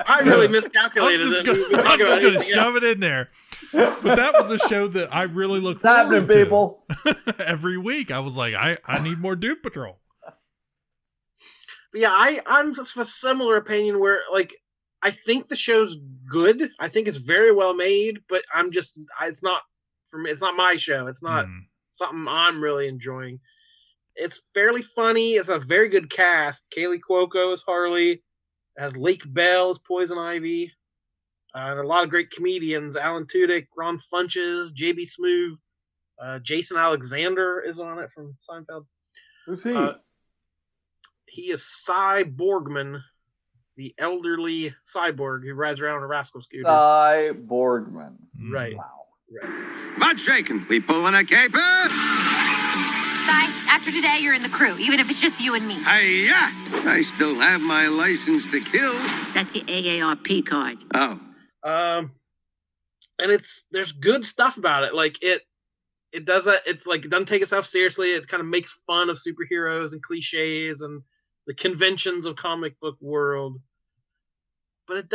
I really miscalculated it. I'm just going to shove it in there. But that was a show that I really looked forward to. People. Every week I was like, I need more Doom Patrol. But yeah, I'm just of a similar opinion where, like, I think the show's good. I think it's very well made, but it's not for me. It's not my show. It's not something I'm really enjoying. It's fairly funny. It's a very good cast. Kaylee Cuoco is Harley. It has Lake Bell as Poison Ivy. And a lot of great comedians. Alan Tudyk, Ron Funches, J.B. Smoove. Jason Alexander is on it from Seinfeld. Who's he? He is Cy Borgman, the elderly cyborg who rides around on a rascal scooter. Cy Borgman. Right. Wow. Right. Mud shaking. We pulling a caper? Cy, after today, you're in the crew, even if it's just you and me. Hi-ya! I still have my license to kill. That's your AARP card. Oh. And there's good stuff about it. Like it doesn't take itself seriously. It kind of makes fun of superheroes and cliches and the conventions of comic book world. But it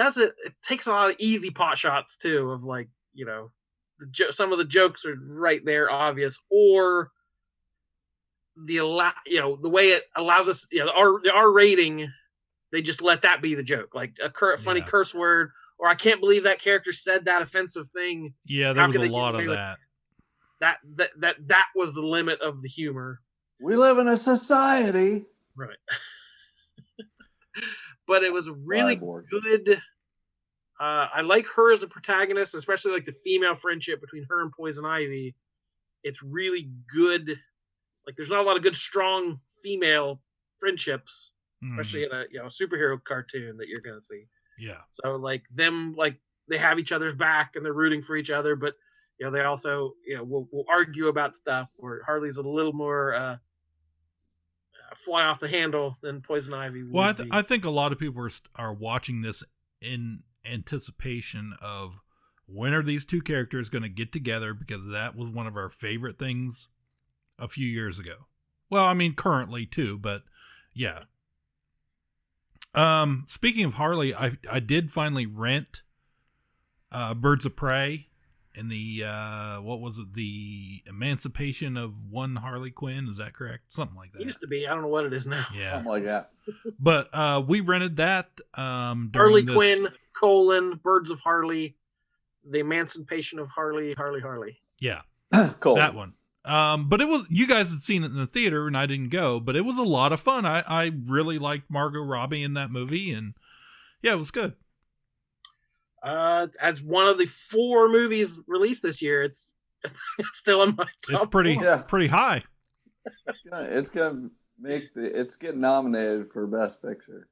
takes a lot of easy pot shots too of like, some of the jokes are right there obvious, or the way it allows us, the R rating, they just let that be the joke, like a funny curse word or I can't believe that character said that offensive thing. Yeah, there was a lot of that. That was the limit of the humor. We live in a society. Right. But it was really good. I like her as a protagonist, especially like the female friendship between her and Poison Ivy. It's really good. Like, there's not a lot of good, strong female friendships, especially in a superhero cartoon that you're gonna see. Yeah. So like them, like they have each other's back and they're rooting for each other, but they also will argue about stuff. Where Harley's a little more fly off the handle than Poison Ivy. Well, I think a lot of people are watching this in anticipation of when are these two characters going to get together, because that was one of our favorite things a few years ago. Well, I mean, currently too, but yeah. Speaking of Harley, I did finally rent Birds of Prey in the what was it, the Emancipation of One Harley Quinn, is that correct? Something like that. It used to be. I don't know what it is now. Yeah, something like that. But we rented that Harley Quinn, Birds of Harley, the Emancipation of Harley. Yeah. Cool. That one. But it was, you guys had seen it in the theater and I didn't go, but it was a lot of fun. I really liked Margot Robbie in that movie, and yeah, it was good. As one of the 4 movies released this year, it's still in my top. It's pretty high. It's gonna it's getting nominated for Best Picture.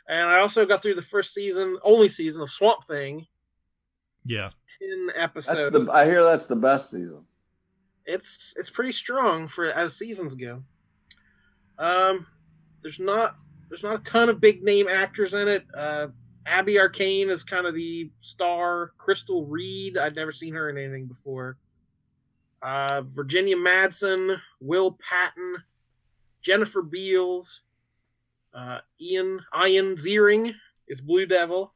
And I also got through the only season of Swamp Thing. Yeah. 10 episodes. I hear that's the best season. It's pretty strong as seasons go. There's not a ton of big name actors in it. Abby Arcane is kind of the star. Crystal Reed, I'd never seen her in anything before. Virginia Madsen, Will Patton, Jennifer Beals, Ian Ziering is Blue Devil.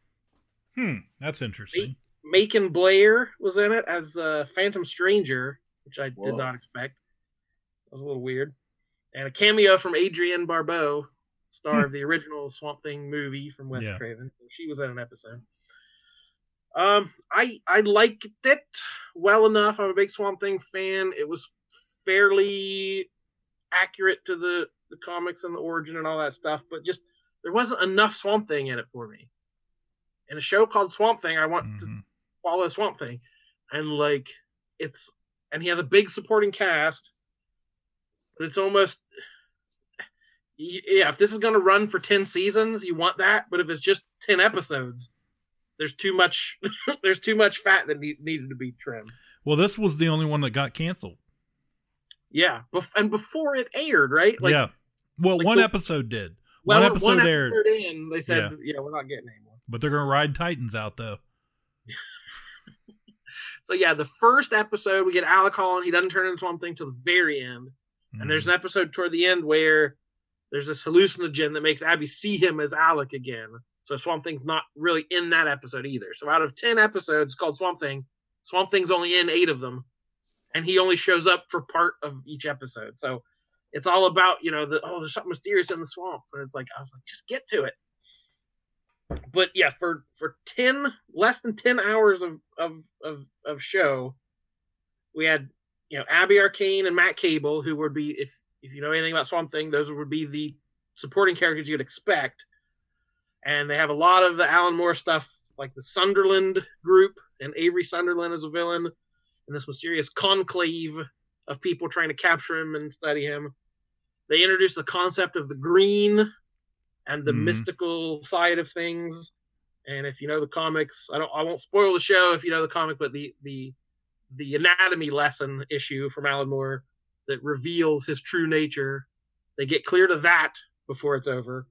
That's interesting. Macon Blair was in it as Phantom Stranger, which I did not expect. That was a little weird. And a cameo from Adrienne Barbeau, star of the original Swamp Thing movie from Wes Craven. She was in an episode. I liked it well enough. I'm a big Swamp Thing fan. It was fairly accurate to the comics and the origin and all that stuff, but just there wasn't enough Swamp Thing in it for me. In a show called Swamp Thing, I want to follow Swamp Thing, and he has a big supporting cast. But it's almost, if this is going to run for 10 seasons, you want that. But if it's just 10 episodes, there's too much. There's too much fat that needed to be trimmed. Well, this was the only one that got canceled. Yeah, and before it aired, right? Yeah. Well, one episode did. One episode aired. In, they said, we're not getting any more. But they're going to ride Titans out, though. So, yeah, the first episode, we get Alec Holland. He doesn't turn into Swamp Thing till the very end. And there's an episode toward the end where there's this hallucinogen that makes Abby see him as Alec again. So Swamp Thing's not really in that episode either. So out of 10 episodes called Swamp Thing's only in 8 of them. And he only shows up for part of each episode. So it's all about, there's something mysterious in the swamp. And it's like, I was like, just get to it. But yeah, for less than 10 hours of show, we had, Abby Arcane and Matt Cable, who would be, if you know anything about Swamp Thing, those would be the supporting characters you'd expect. And they have a lot of the Alan Moore stuff, like the Sunderland group, and Avery Sunderland is a villain, and this mysterious conclave of people trying to capture him and study him. They introduced the concept of the green and the mystical side of things. And if you know the comics, I won't spoil the show if you know the comic, but the anatomy lesson issue from Alan Moore that reveals his true nature, they get clear to that before it's over.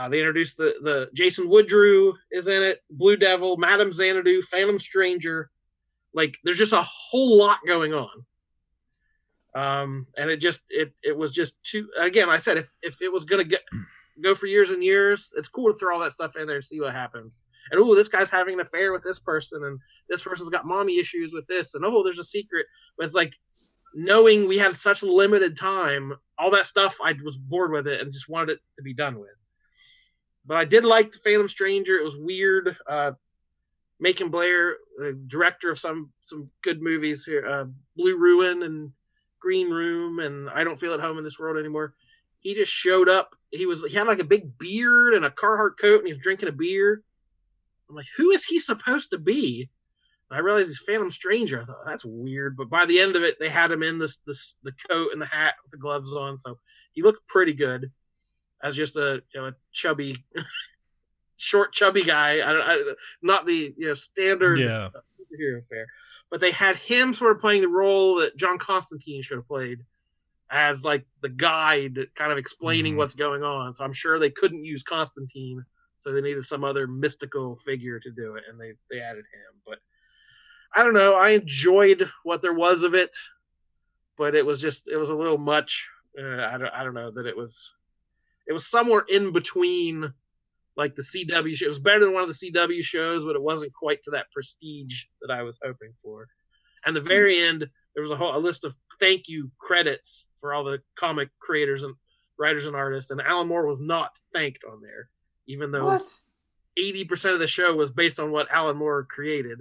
They introduced the Jason Woodrue is in it, Blue Devil, Madame Xanadu, Phantom Stranger. Like, there's just a whole lot going on. And it was just too, again, I said, if it was going to go for years and years, it's cool to throw all that stuff in there and see what happens. And, this guy's having an affair with this person, and this person's got mommy issues with this, and, there's a secret. But it's like, knowing we had such limited time, all that stuff, I was bored with it and just wanted it to be done with. But I did like The Phantom Stranger. It was weird. Macon Blair, the director of some good movies here, Blue Ruin and Green Room, and I Don't Feel at Home in This World Anymore. He just showed up. He had like a big beard and a Carhartt coat, and he was drinking a beer. I'm like, who is he supposed to be? And I realized he's Phantom Stranger. I thought that's weird, but by the end of it, they had him in the coat and the hat with the gloves on, so he looked pretty good as just a chubby, short chubby guy. Not the standard superhero fare, but they had him sort of playing the role that John Constantine should have played, as like the guide kind of explaining what's going on. So I'm sure they couldn't use Constantine, so they needed some other mystical figure to do it, and they added him. But I don't know. I enjoyed what there was of it, but it was a little much. I don't know that it was somewhere in between, like the CW show. It was better than one of the CW shows, but it wasn't quite to that prestige that I was hoping for. And the very end, there was a list of thank you credits for all the comic creators and writers and artists, and Alan Moore was not thanked on there, even though 80% of the show was based on what Alan Moore created.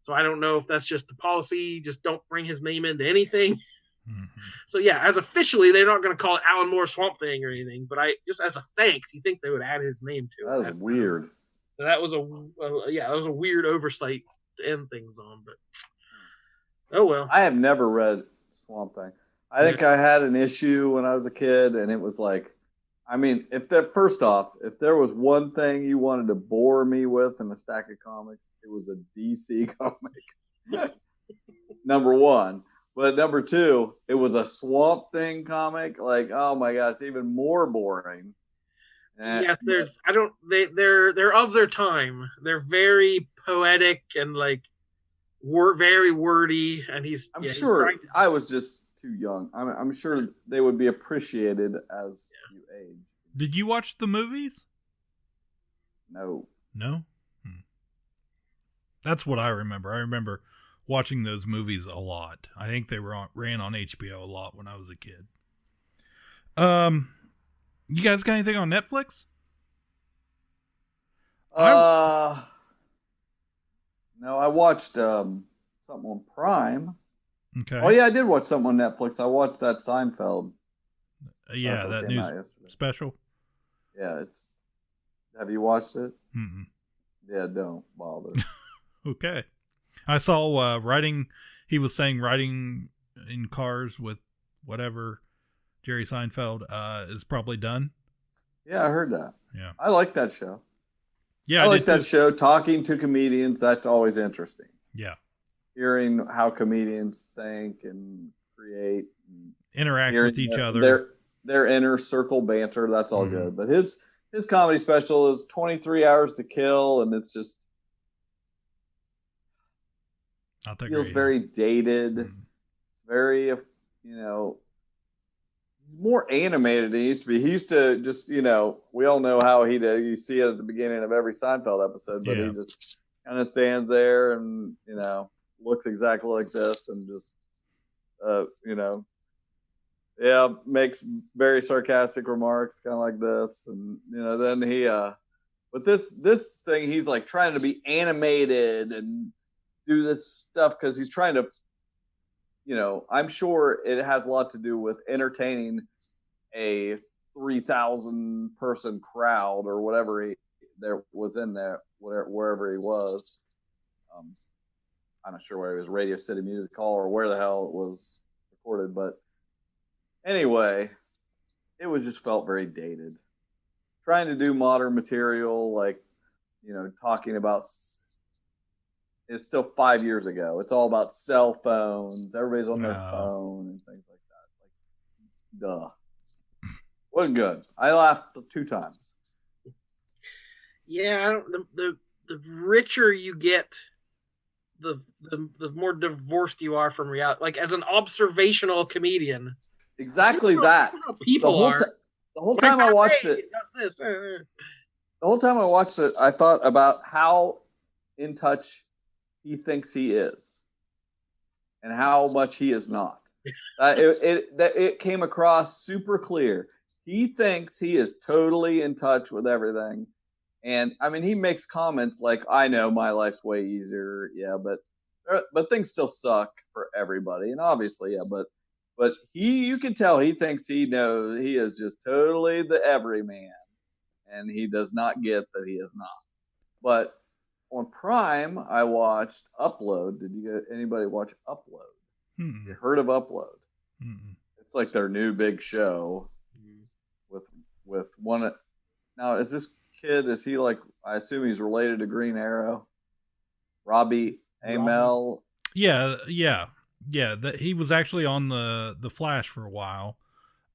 So I don't know if that's just the policy, just don't bring his name into anything. So yeah, as officially, they're not going to call it Alan Moore Swamp Thing or anything, but just as a thanks, you think they would add his name to it. That was weird. So that was a weird oversight to end things on, but oh well. I have never read Swamp Thing. I think I had an issue when I was a kid, and it was like, I mean, if there was one thing you wanted to bore me with in a stack of comics, it was a DC comic. Number one. But number two, it was a Swamp Thing comic. Like, oh my gosh, even more boring. Yes, they're of their time. They're very poetic and like very wordy. And I'm sure I was just too young. I'm sure they would be appreciated as you age. Did you watch the movies? No. No? That's what I remember. I remember watching those movies a lot. I think they ran on HBO a lot when I was a kid. You guys got anything on Netflix? No, I watched something on Prime. Okay. Oh yeah, I did watch something on Netflix. I watched that Seinfeld. Yeah, that news special. Yeah, have you watched it? Mm-mm. Yeah, don't bother. Okay. I saw he was saying riding in cars with whatever Jerry Seinfeld is probably done. Yeah, I heard that. Yeah. I like that show. Yeah, I like that show. Talking to comedians, that's always interesting. Yeah. Hearing how comedians think and create. And interact with each other. Their inner circle banter, that's all good. But his comedy special is 23 Hours to Kill, and it's just feels very dated. It's very, he's more animated than he used to be. He used to just, we all know how he did. You see it at the beginning of every Seinfeld episode, but he just kind of stands there and, looks exactly like this and just, makes very sarcastic remarks, kind of like this. And, then he, but this thing, he's like trying to be animated and do this stuff because he's trying to, I'm sure it has a lot to do with entertaining a 3,000 person crowd or whatever there was in there, wherever he was. I'm not sure where it was, Radio City Music Hall or where the hell it was recorded, but anyway, it was just felt very dated. Trying to do modern material, like, talking about. It's still 5 years ago. It's all about cell phones. Everybody's on their phone and things like that. Like, duh. Wasn't good. I laughed 2 times. Yeah, the richer you get, the more divorced you are from reality. Like as an observational comedian. Exactly that. People are. The whole time I watched it. The whole time I watched it, I thought about how in touch he thinks he is and how much he is not. It came across super clear. He thinks he is totally in touch with everything, And I mean, he makes comments like, "I know my life's way easier, yeah, but things still suck for everybody." And obviously, yeah, but you can tell he thinks he knows he is just totally the everyman, and he does not get that he is not. But on Prime, I watched Upload. Did anybody watch Upload? You heard of Upload? It's like their new big show with one. Now, is this kid? Is he like? I assume he's related to Green Arrow. Robbie Amell. Yeah. That he was actually on the Flash for a while.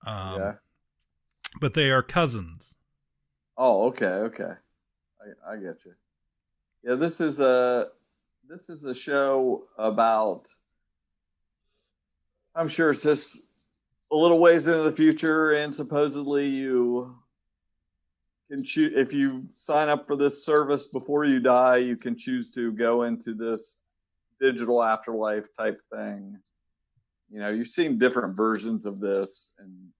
But they are cousins. Oh, okay. I get you. Yeah, this is a show about. I'm sure it's just a little ways into the future, and supposedly you can choose if you sign up for this service before you die. You can choose to go into this digital afterlife type thing. You know, you've seen different versions of this, and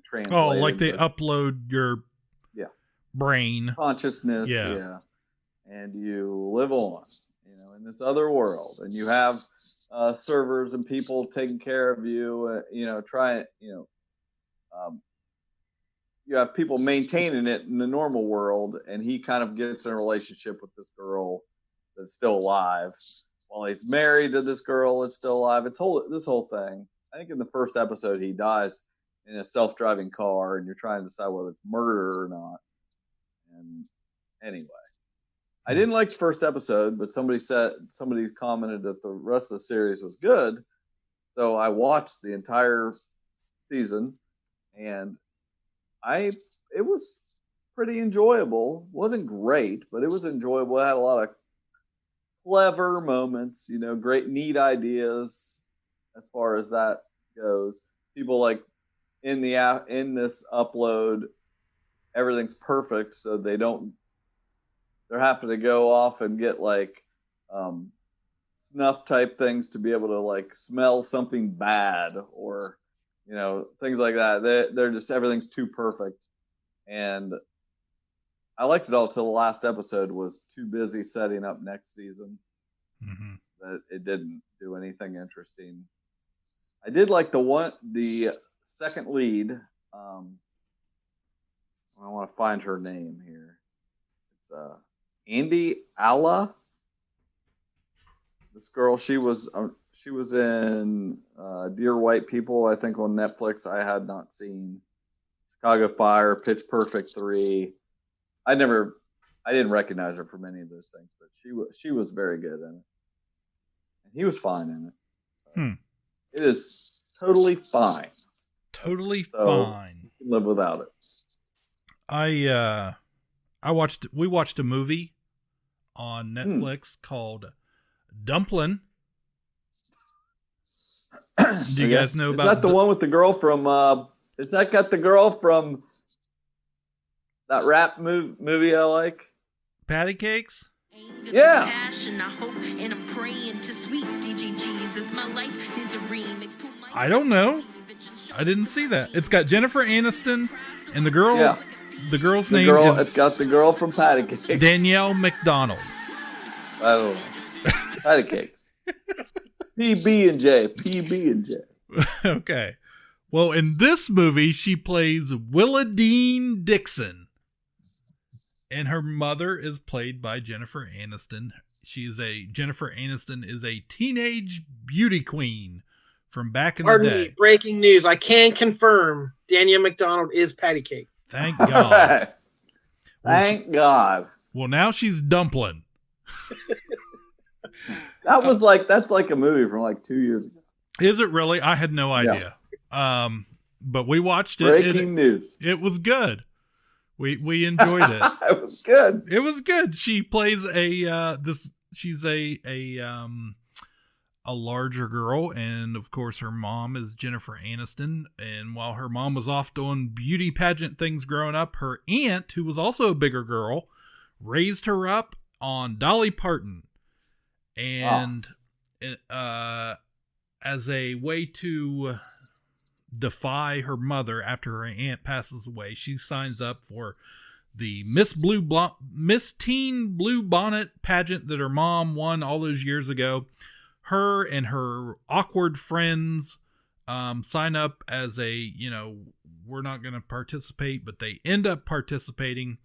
translated. Oh, like they upload your brain consciousness, and you live on, in this other world, and you have servers and people taking care of you. You have people maintaining it in the normal world, and he kind of gets in a relationship with this girl that's still alive, while he's married to this girl that's still alive. It's this whole thing. I think in the first episode he dies in a self-driving car, and you're trying to decide whether it's murder or not. And anyway, I didn't like the first episode, but somebody commented that the rest of the series was good. So I watched the entire season, and it was pretty enjoyable. Wasn't great, but it was enjoyable. It had a lot of clever moments, great, neat ideas as far as that goes. People like in this Upload, everything's perfect, so they're having to go off and get like snuff type things to be able to like smell something bad, or things like that. They're just, everything's too perfect. And I liked it all till the last episode was too busy setting up next season that it didn't do anything interesting. I did like the second lead. I want to find her name here. It's Andy Alla. This girl, she was in Dear White People, I think, on Netflix. I had not seen. Chicago Fire, Pitch Perfect 3. I didn't recognize her from any of those things, but she was very good in it, and he was fine in it. It is totally fine. Totally so fine. You can live without it. We watched a movie on Netflix called Dumplin'. Do you guys know about that? The one with the girl from is that got the girl from that rap movie I like? Patty Cakes? Yeah. I don't know. I didn't see that. It's got Jennifer Aniston and the girl. Yeah. The girl's name is... It's got the girl from Patty Cakes. Danielle McDonald. I don't know. Patty Cakes. PB&J. Okay. Well, in this movie, she plays Willa Dean Dixon. And her mother is played by Jennifer Aniston. Jennifer Aniston is a teenage beauty queen from back in the day. Me, breaking news. I can confirm Danielle McDonald is Patty Cakes. Thank God. Thank God. Well, now she's Dumpling. That's like a movie from like 2 years ago. Is it really? I had no idea. Yeah. But we watched it. Breaking news. It was good. We enjoyed it. It was good. It was good. She plays she's a larger girl, and of course her mom is Jennifer Aniston, and while her mom was off doing beauty pageant things growing up, her aunt, who was also a bigger girl, raised her up on Dolly Parton, and as a way to defy her mother after her aunt passes away, she signs up for the Miss Teen Blue Bonnet pageant that her mom won all those years ago. Her and her awkward friends sign up as we're not going to participate, but they end up participating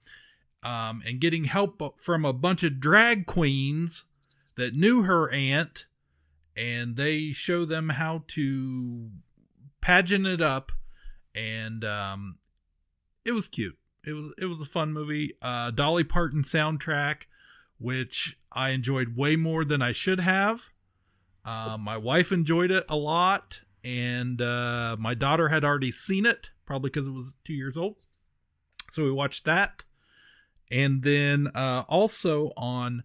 and getting help from a bunch of drag queens that knew her aunt, and they show them how to pageant it up, and it was cute. It was a fun movie. Dolly Parton soundtrack, which I enjoyed way more than I should have. My wife enjoyed it a lot, and my daughter had already seen it, probably because it was 2 years old. So we watched that. And then also on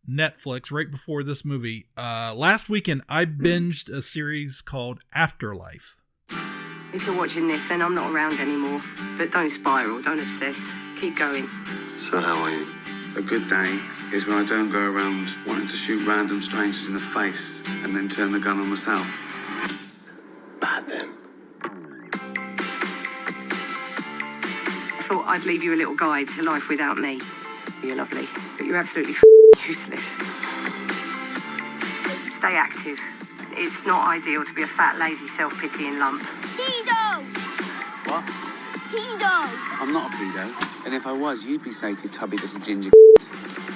Netflix, right before this movie, last weekend, I binged a series called Afterlife. If you're watching this, then I'm not around anymore. But don't spiral, don't obsess. Keep going. So how are you? A good day is when I don't go around wanting to shoot random strangers in the face and then turn the gun on myself. Bad then. I thought I'd leave you a little guide to life without me. You're lovely, but you're absolutely useless. Stay active. It's not ideal to be a fat, lazy, self-pitying lump. Pedo! What? Pedo! I'm not a pedo. And if I was, you'd be safe, you tubby little ginger.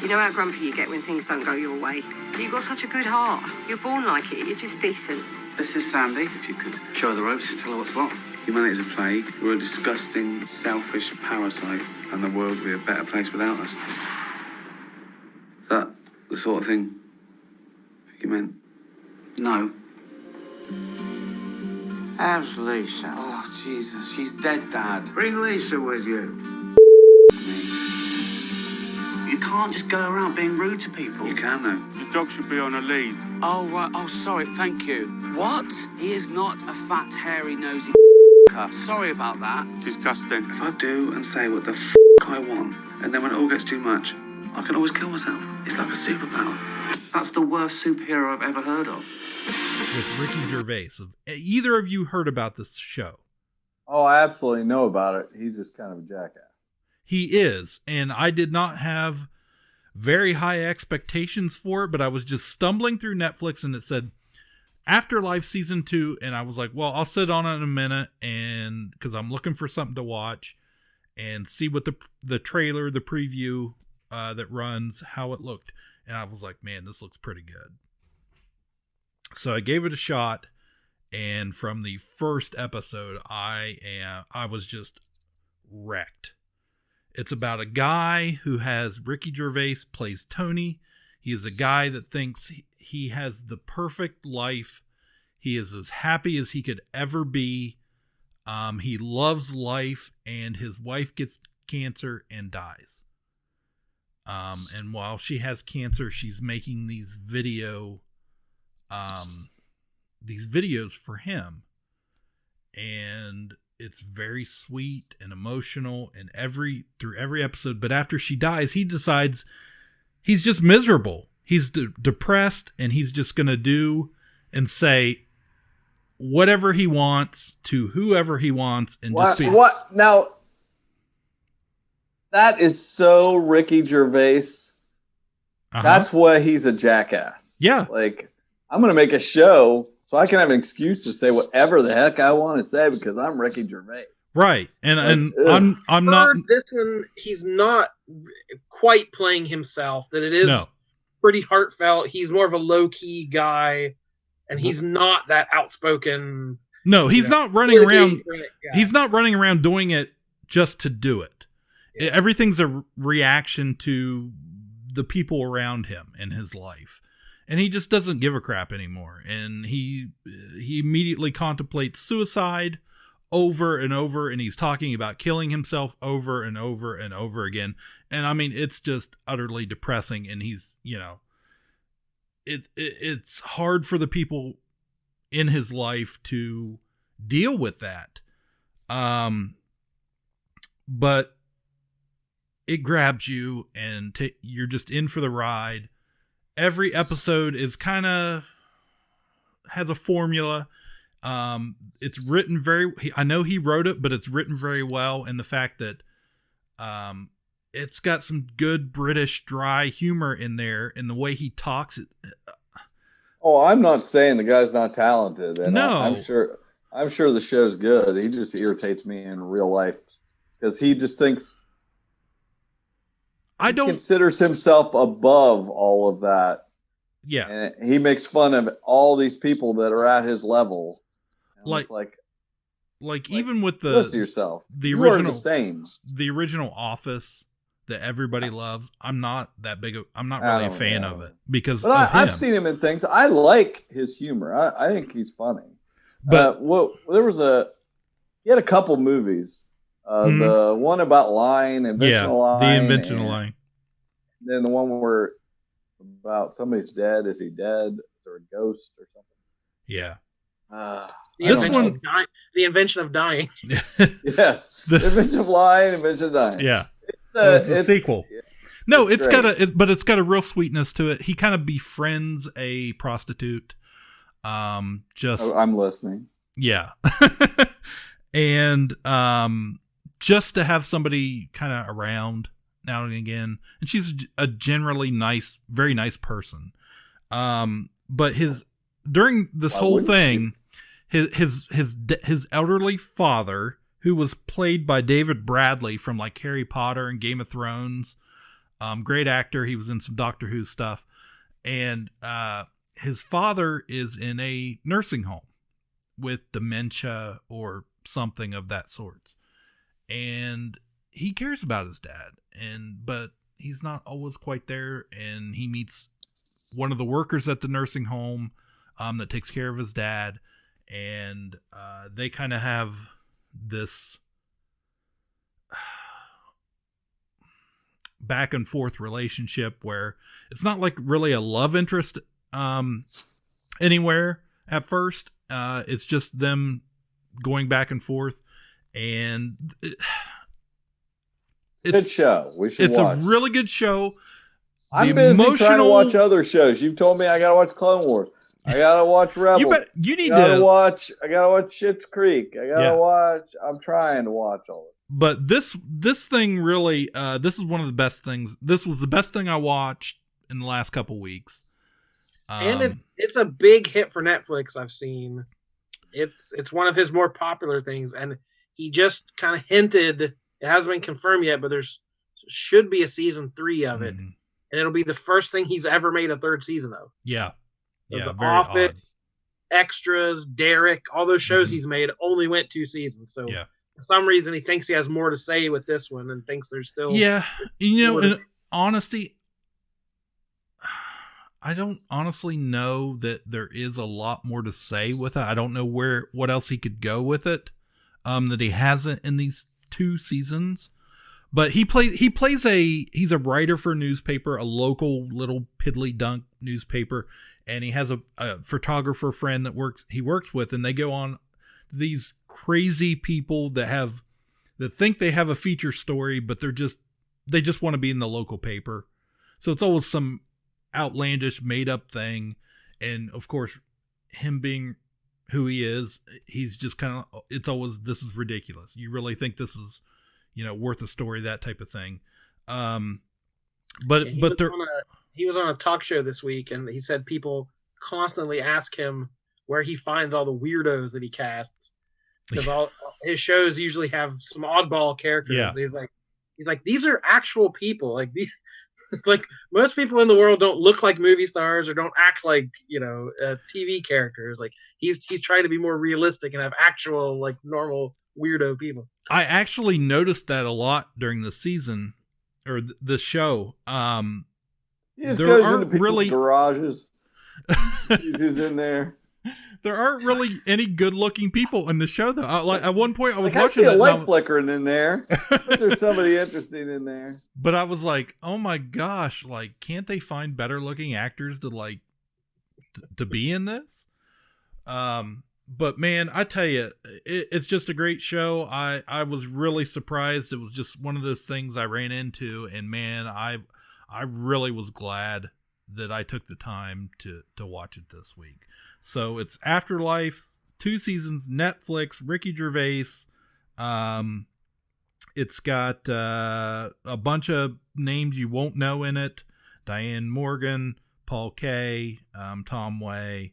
You know how grumpy you get when things don't go your way? You've got such a good heart. You're born like it. You're just decent. This is Sandy. If you could show her the ropes, tell her what's what. Humanity's a plague. We're a disgusting, selfish parasite, and the world would be a better place without us. Is that the sort of thing you meant? No. How's Lisa? Oh, Jesus, she's dead, Dad. Bring Lisa with you. You can't just go around being rude to people. You can, though. The dog should be on a lead. Oh, right. Oh, sorry. Thank you. What? He is not a fat, hairy, nosy Sorry about that. Disgusting. If I do and say what the I want, and then when it all gets too much, I can always kill myself. It's like a superpower. That's the worst superhero I've ever heard of. With Ricky Gervais. Have either of you heard about this show? Oh, I absolutely know about it. He's just kind of a jackass. He is, and I did not have very high expectations for it, but I was just stumbling through Netflix and it said Afterlife Season 2, and I was like, well, I'll sit on it in a minute, and because I'm looking for something to watch and see what the trailer, the preview that runs, how it looked. And I was like, man, this looks pretty good. So I gave it a shot, and from the first episode, I was just wrecked. It's about a guy who has Ricky Gervais plays Tony. He is a guy that thinks he has the perfect life. He is as happy as he could ever be. He loves life, and his wife gets cancer and dies. And while she has cancer, she's making these videos for him, and it's very sweet and emotional and through every episode. But after she dies, he decides he's just miserable. He's depressed, and he's just going to do and say whatever he wants to whoever he wants. And what now? That is so Ricky Gervais. Uh-huh. That's why he's a jackass. Yeah. Like, I'm going to make a show so I can have an excuse to say whatever the heck I want to say because I'm Ricky Gervais. Right. And I'm not. This one, he's not quite playing himself. That it is pretty heartfelt. He's more of a low key guy, and he's not that outspoken. No, he's not running around. He's not running around doing it just to do it. Yeah. Everything's a reaction to the people around him in his life. And he just doesn't give a crap anymore. And he immediately contemplates suicide over and over. And he's talking about killing himself over and over and over again. And I mean, it's just utterly depressing. And he's, it's hard for the people in his life to deal with that. But it grabs you and you're just in for the ride. Every episode is has a formula. It's written I know he wrote it, but it's written very well. And the fact that it's got some good British dry humor in there, and the way he talks. Oh, I'm not saying the guy's not talented. And No. I'm sure the show's good. He just irritates me in real life because he just thinks he considers himself above all of that. Yeah. And he makes fun of all these people that are at his level. And like even with listen to yourself. The You original are the same. The original Office that everybody loves. I'm not really a fan of it because I've seen him in things. I like his humor. I think he's funny. But he had a couple movies. The one about lying, inventional lying. The inventional lying. Then the one where about somebody's dead. Is he dead? Is there a ghost or something? Yeah. The invention of dying. Yes. The invention of lying, invention of dying. Yeah. It's a sequel. No, it's great. but it's got a real sweetness to it. He kind of befriends a prostitute. I'm listening. Yeah. And just to have somebody kind of around now and again, and she's a generally nice, very nice person. But during this whole thing, his elderly father, who was played by David Bradley from like Harry Potter and Game of Thrones, great actor. He was in some Doctor Who stuff, and his father is in a nursing home with dementia or something of that sort, and he cares about his dad, but he's not always quite there, and he meets one of the workers at the nursing home that takes care of his dad, and they kind of have this back and forth relationship where it's not like really a love interest anywhere at first. It's just them going back and forth, and it's good show. We should watch. It's a really good show. I'm busy trying to watch other shows. You've told me I gotta watch Clone Wars. I gotta watch Rebels. I gotta watch Schitt's Creek. I'm trying to watch all of it. But this thing really, this is one of the best things. This was the best thing I watched in the last couple weeks. And it's a big hit for Netflix. I've seen. It's one of his more popular things, and he just kind of hinted. It hasn't been confirmed yet, but should be a season 3 of it, and it'll be the first thing he's ever made a third season of. Yeah. So The Office, Extras, Derek, all those shows he's made only went 2 seasons. So for some reason he thinks he has more to say with this one, and thinks there's still in honesty, I don't honestly know that there is a lot more to say with it. I don't know what else he could go with it that he hasn't in these 2 seasons. But he's a writer for a newspaper, a local little piddly dunk newspaper, and he has a photographer friend that he works with, and they go on these crazy people that think they have a feature story, but they just want to be in the local paper. So it's always some outlandish made up thing, and of course him being who he is, he's just kind of, it's always, this is ridiculous. You really think this is worth a story, that type of thing. He was on a talk show this week, and he said people constantly ask him where he finds all the weirdos that he casts, because all his shows usually have some oddball characters. Yeah. He's like, these are actual people. Like these, like most people in the world don't look like movie stars or don't act like TV characters. Like he's trying to be more realistic and have actual like normal weirdo people. I actually noticed that a lot during the season or the show. He just goes into people's garages. He's in there. There aren't really any good-looking people in the show, though. Like at one point, I was I watching. see a light flickering in there. But there's somebody interesting in there. But I was like, "Oh my gosh! Like, can't they find better-looking actors to to be in this?" But man, I tell you, it's just a great show. I was really surprised. It was just one of those things I ran into, and man, I really was glad that I took the time to watch it this week. So it's Afterlife, 2 seasons, Netflix, Ricky Gervais, It's got a bunch of names you won't know in it. Diane Morgan, Paul Kaye, Tom Way.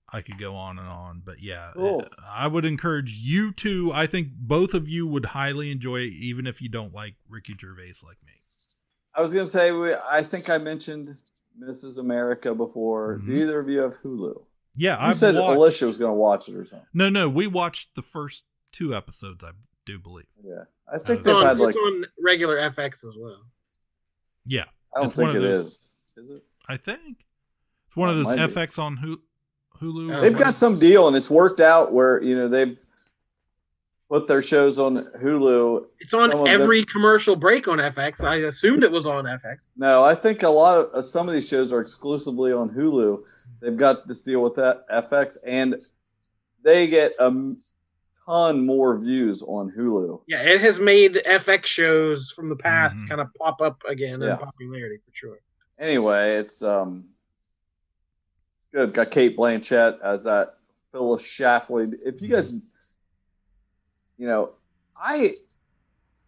I could go on and on, but yeah, Cool. I would encourage you to. I think both of you would highly enjoy it, even if you don't like Ricky Gervais like me. I was going to say, I think I mentioned Mrs. America before. Do either of you have Hulu? Yeah, you said Alicia was going to watch it or something. No, we watched the first 2 episodes, I do believe. Yeah, I think they've had it's on regular FX as well. Yeah, I don't think it is. Is it? I think it's one of those FX on Hulu. They've got some deal, and it's worked out where they've put their shows on Hulu. It's on every commercial break on FX. I assumed it was on FX. No, I think a lot of some of these shows are exclusively on Hulu. They've got this deal with that FX, and they get a ton more views on Hulu. Yeah, it has made FX shows from the past kind of pop up again in popularity for sure. Anyway, it's good. Got Kate Blanchett as that Phyllis Schlafly. If you guys, I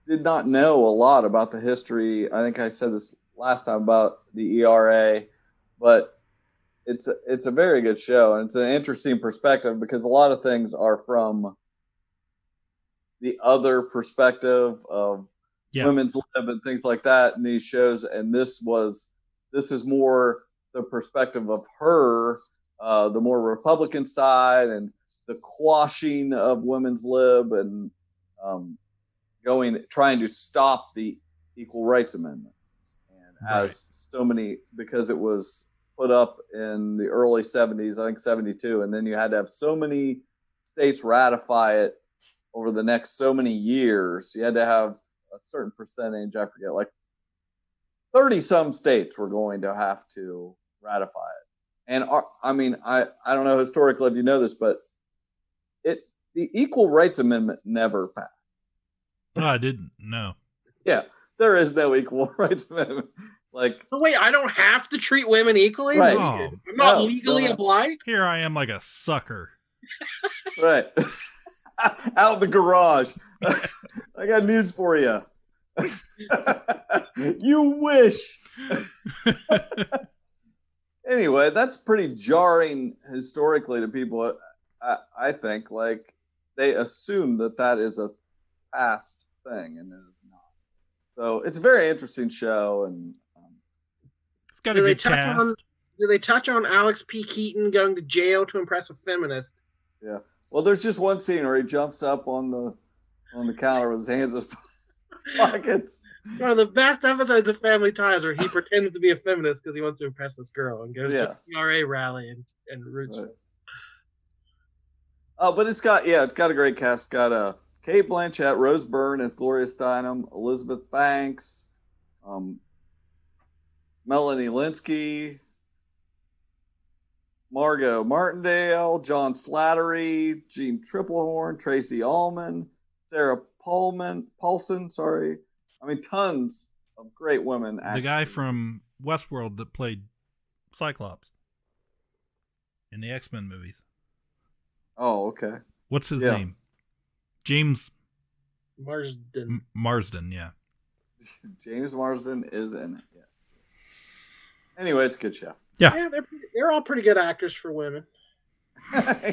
did not know a lot about the history. I think I said this last time about the ERA, but it's a very good show, and it's an interesting perspective because a lot of things are from the other perspective of women's lib and things like that in these shows, and this is more the perspective of her, the more Republican side and the quashing of women's lib and trying to stop the Equal Rights Amendment. And as so many, because it was put up in the early 70s, I think 72, and then you had to have so many states ratify it over the next so many years. You had to have a certain percentage, I forget, like 30 some states were going to have to ratify it. And I don't know historically if you know this, but the Equal Rights Amendment never passed. No, I didn't. No. Yeah, there is no Equal Rights Amendment. So wait, I don't have to treat women equally? Right. I'm not legally obliged? Here I am like a sucker. Right. Out the garage. I got news for you. You wish. Anyway, that's pretty jarring historically to people. I think they assume that is a past thing, and it is not. So it's a very interesting show, and it's got a good cast. Do they touch on Alex P. Keaton going to jail to impress a feminist? Yeah. Well, there's just one scene where he jumps up on the counter with his hands in his pockets. One of the best episodes of Family Ties where he pretends to be a feminist because he wants to impress this girl and goes to a CRA rally and roots. Right. Oh, but it's got a great cast. It's got Kate Blanchett, Rose Byrne as Gloria Steinem, Elizabeth Banks, Melanie Linsky, Margot Martindale, John Slattery, Jean Triplehorn, Tracy Ullman, Sarah Paulson. Sorry, tons of great women. The guy from Westworld that played Cyclops in the X-Men movies. Oh, okay. What's his name? James Marsden. Marsden, yeah. James Marsden is in it. Yeah. Anyway, it's a good show. Yeah, they're all pretty good actors for women.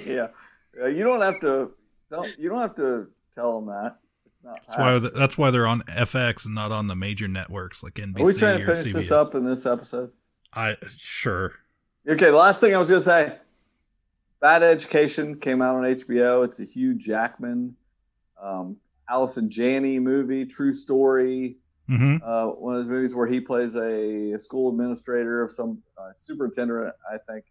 Yeah, you don't have to tell them that. It's not. That's why they're on FX and not on the major networks like NBC. Are we trying to finish CBS. this up in this episode? Sure. Okay, the last thing I was going to say. Bad Education came out on HBO. It's a Hugh Jackman, Allison Janney movie, true story. Mm-hmm. One of those movies where he plays a school administrator of some superintendent, I think.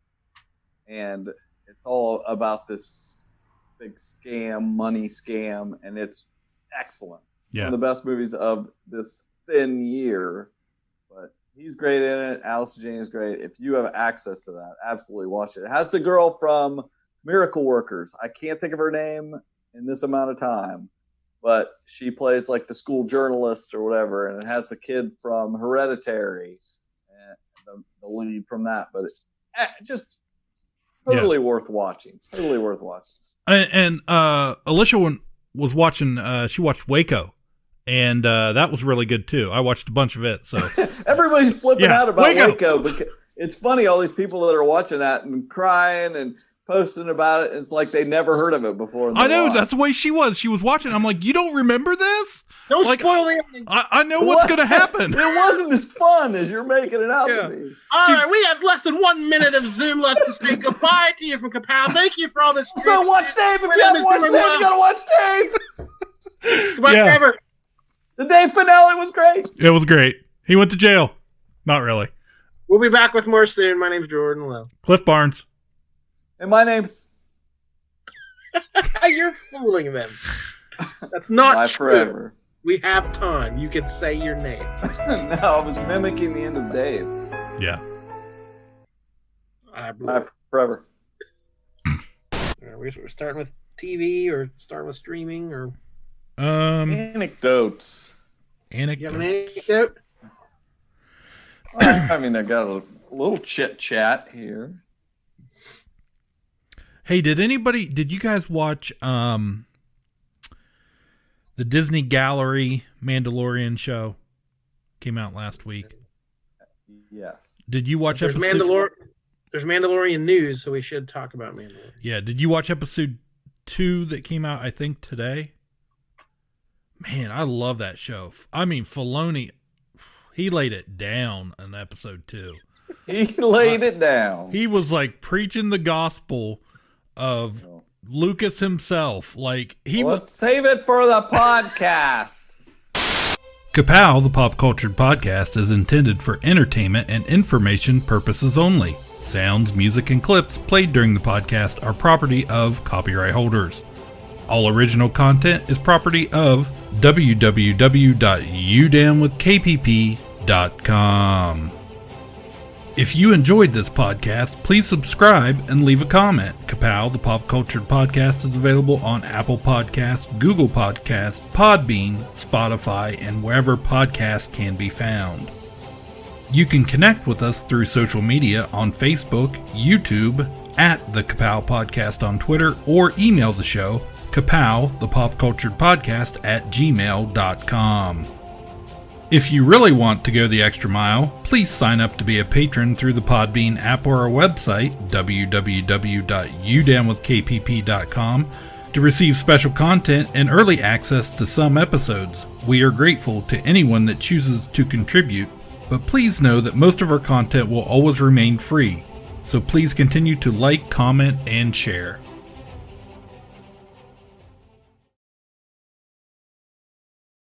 And it's all about this big scam, money scam, and it's excellent. Yeah. One of the best movies of this thin year. But he's great in it. Allison Janney is great. If you have access to that, absolutely watch it. It has the girl from Miracle Workers. I can't think of her name in this amount of time, but she plays like the school journalist or whatever, and it has the kid from Hereditary and the lead from that. But just totally worth watching. Totally worth watching. And Alicia was watching. She watched Waco, And that was really good too. I watched a bunch of it. So everybody's flipping out about Waco. because it's funny, all these people that are watching that and crying and posting about it. It's like they never heard of it before. I know, that's the way she was. She was watching. I'm like, you don't remember this? Don't spoil the ending. I know what's going to happen. It wasn't as fun as you're making it out to be. All right, we have less than 1 minute of Zoom left to say goodbye to you from Ka-Pow. Thank you for all this. So watch Dave. If you haven't watched Dave, you got to watch Dave. Goodbye, Trevor. The Dave finale was great. It was great. He went to jail. Not really. We'll be back with more soon. My name's Jordan Lowe. Cliff Barnes. And my name's... You're fooling them. That's not Bye true. forever. We have time. You can say your name. No, I was mimicking the end of Dave. Yeah. Bye forever. We're starting with TV or starting with streaming or... Anecdotes. You have an anecdote? I mean, I got a little chit chat here. Hey, did you guys watch the Disney Gallery Mandalorian show? Came out last week. Yes. Did you watch There's Mandalorian news, so we should talk about Mandalorian. Yeah, did you watch episode 2 that came out, I think, today? Man, I love that show. I mean, Filoni, he laid it down in episode 2. He laid it down. He was like preaching the gospel of Lucas himself. Like save it for the podcast. Ka-Pow, the pop cultured podcast, is intended for entertainment and information purposes only. Sounds, music, and clips played during the podcast are property of copyright holders. All original content is property of www.udamwithkpp.com. If you enjoyed this podcast, please subscribe and leave a comment. Ka-Pow, the pop cultured podcast, is available on Apple Podcasts, Google Podcasts, Podbean, Spotify, and wherever podcasts can be found. You can connect with us through social media on Facebook, YouTube, at the Ka-Pow Podcast on Twitter, or email the show, Ka-Pow, the pop cultured podcast, @gmail.com. If you really want to go the extra mile, please sign up to be a patron through the Podbean app or our website, www.udamwithkpp.com, to receive special content and early access to some episodes. We are grateful to anyone that chooses to contribute, but please know that most of our content will always remain free, so please continue to like, comment, and share.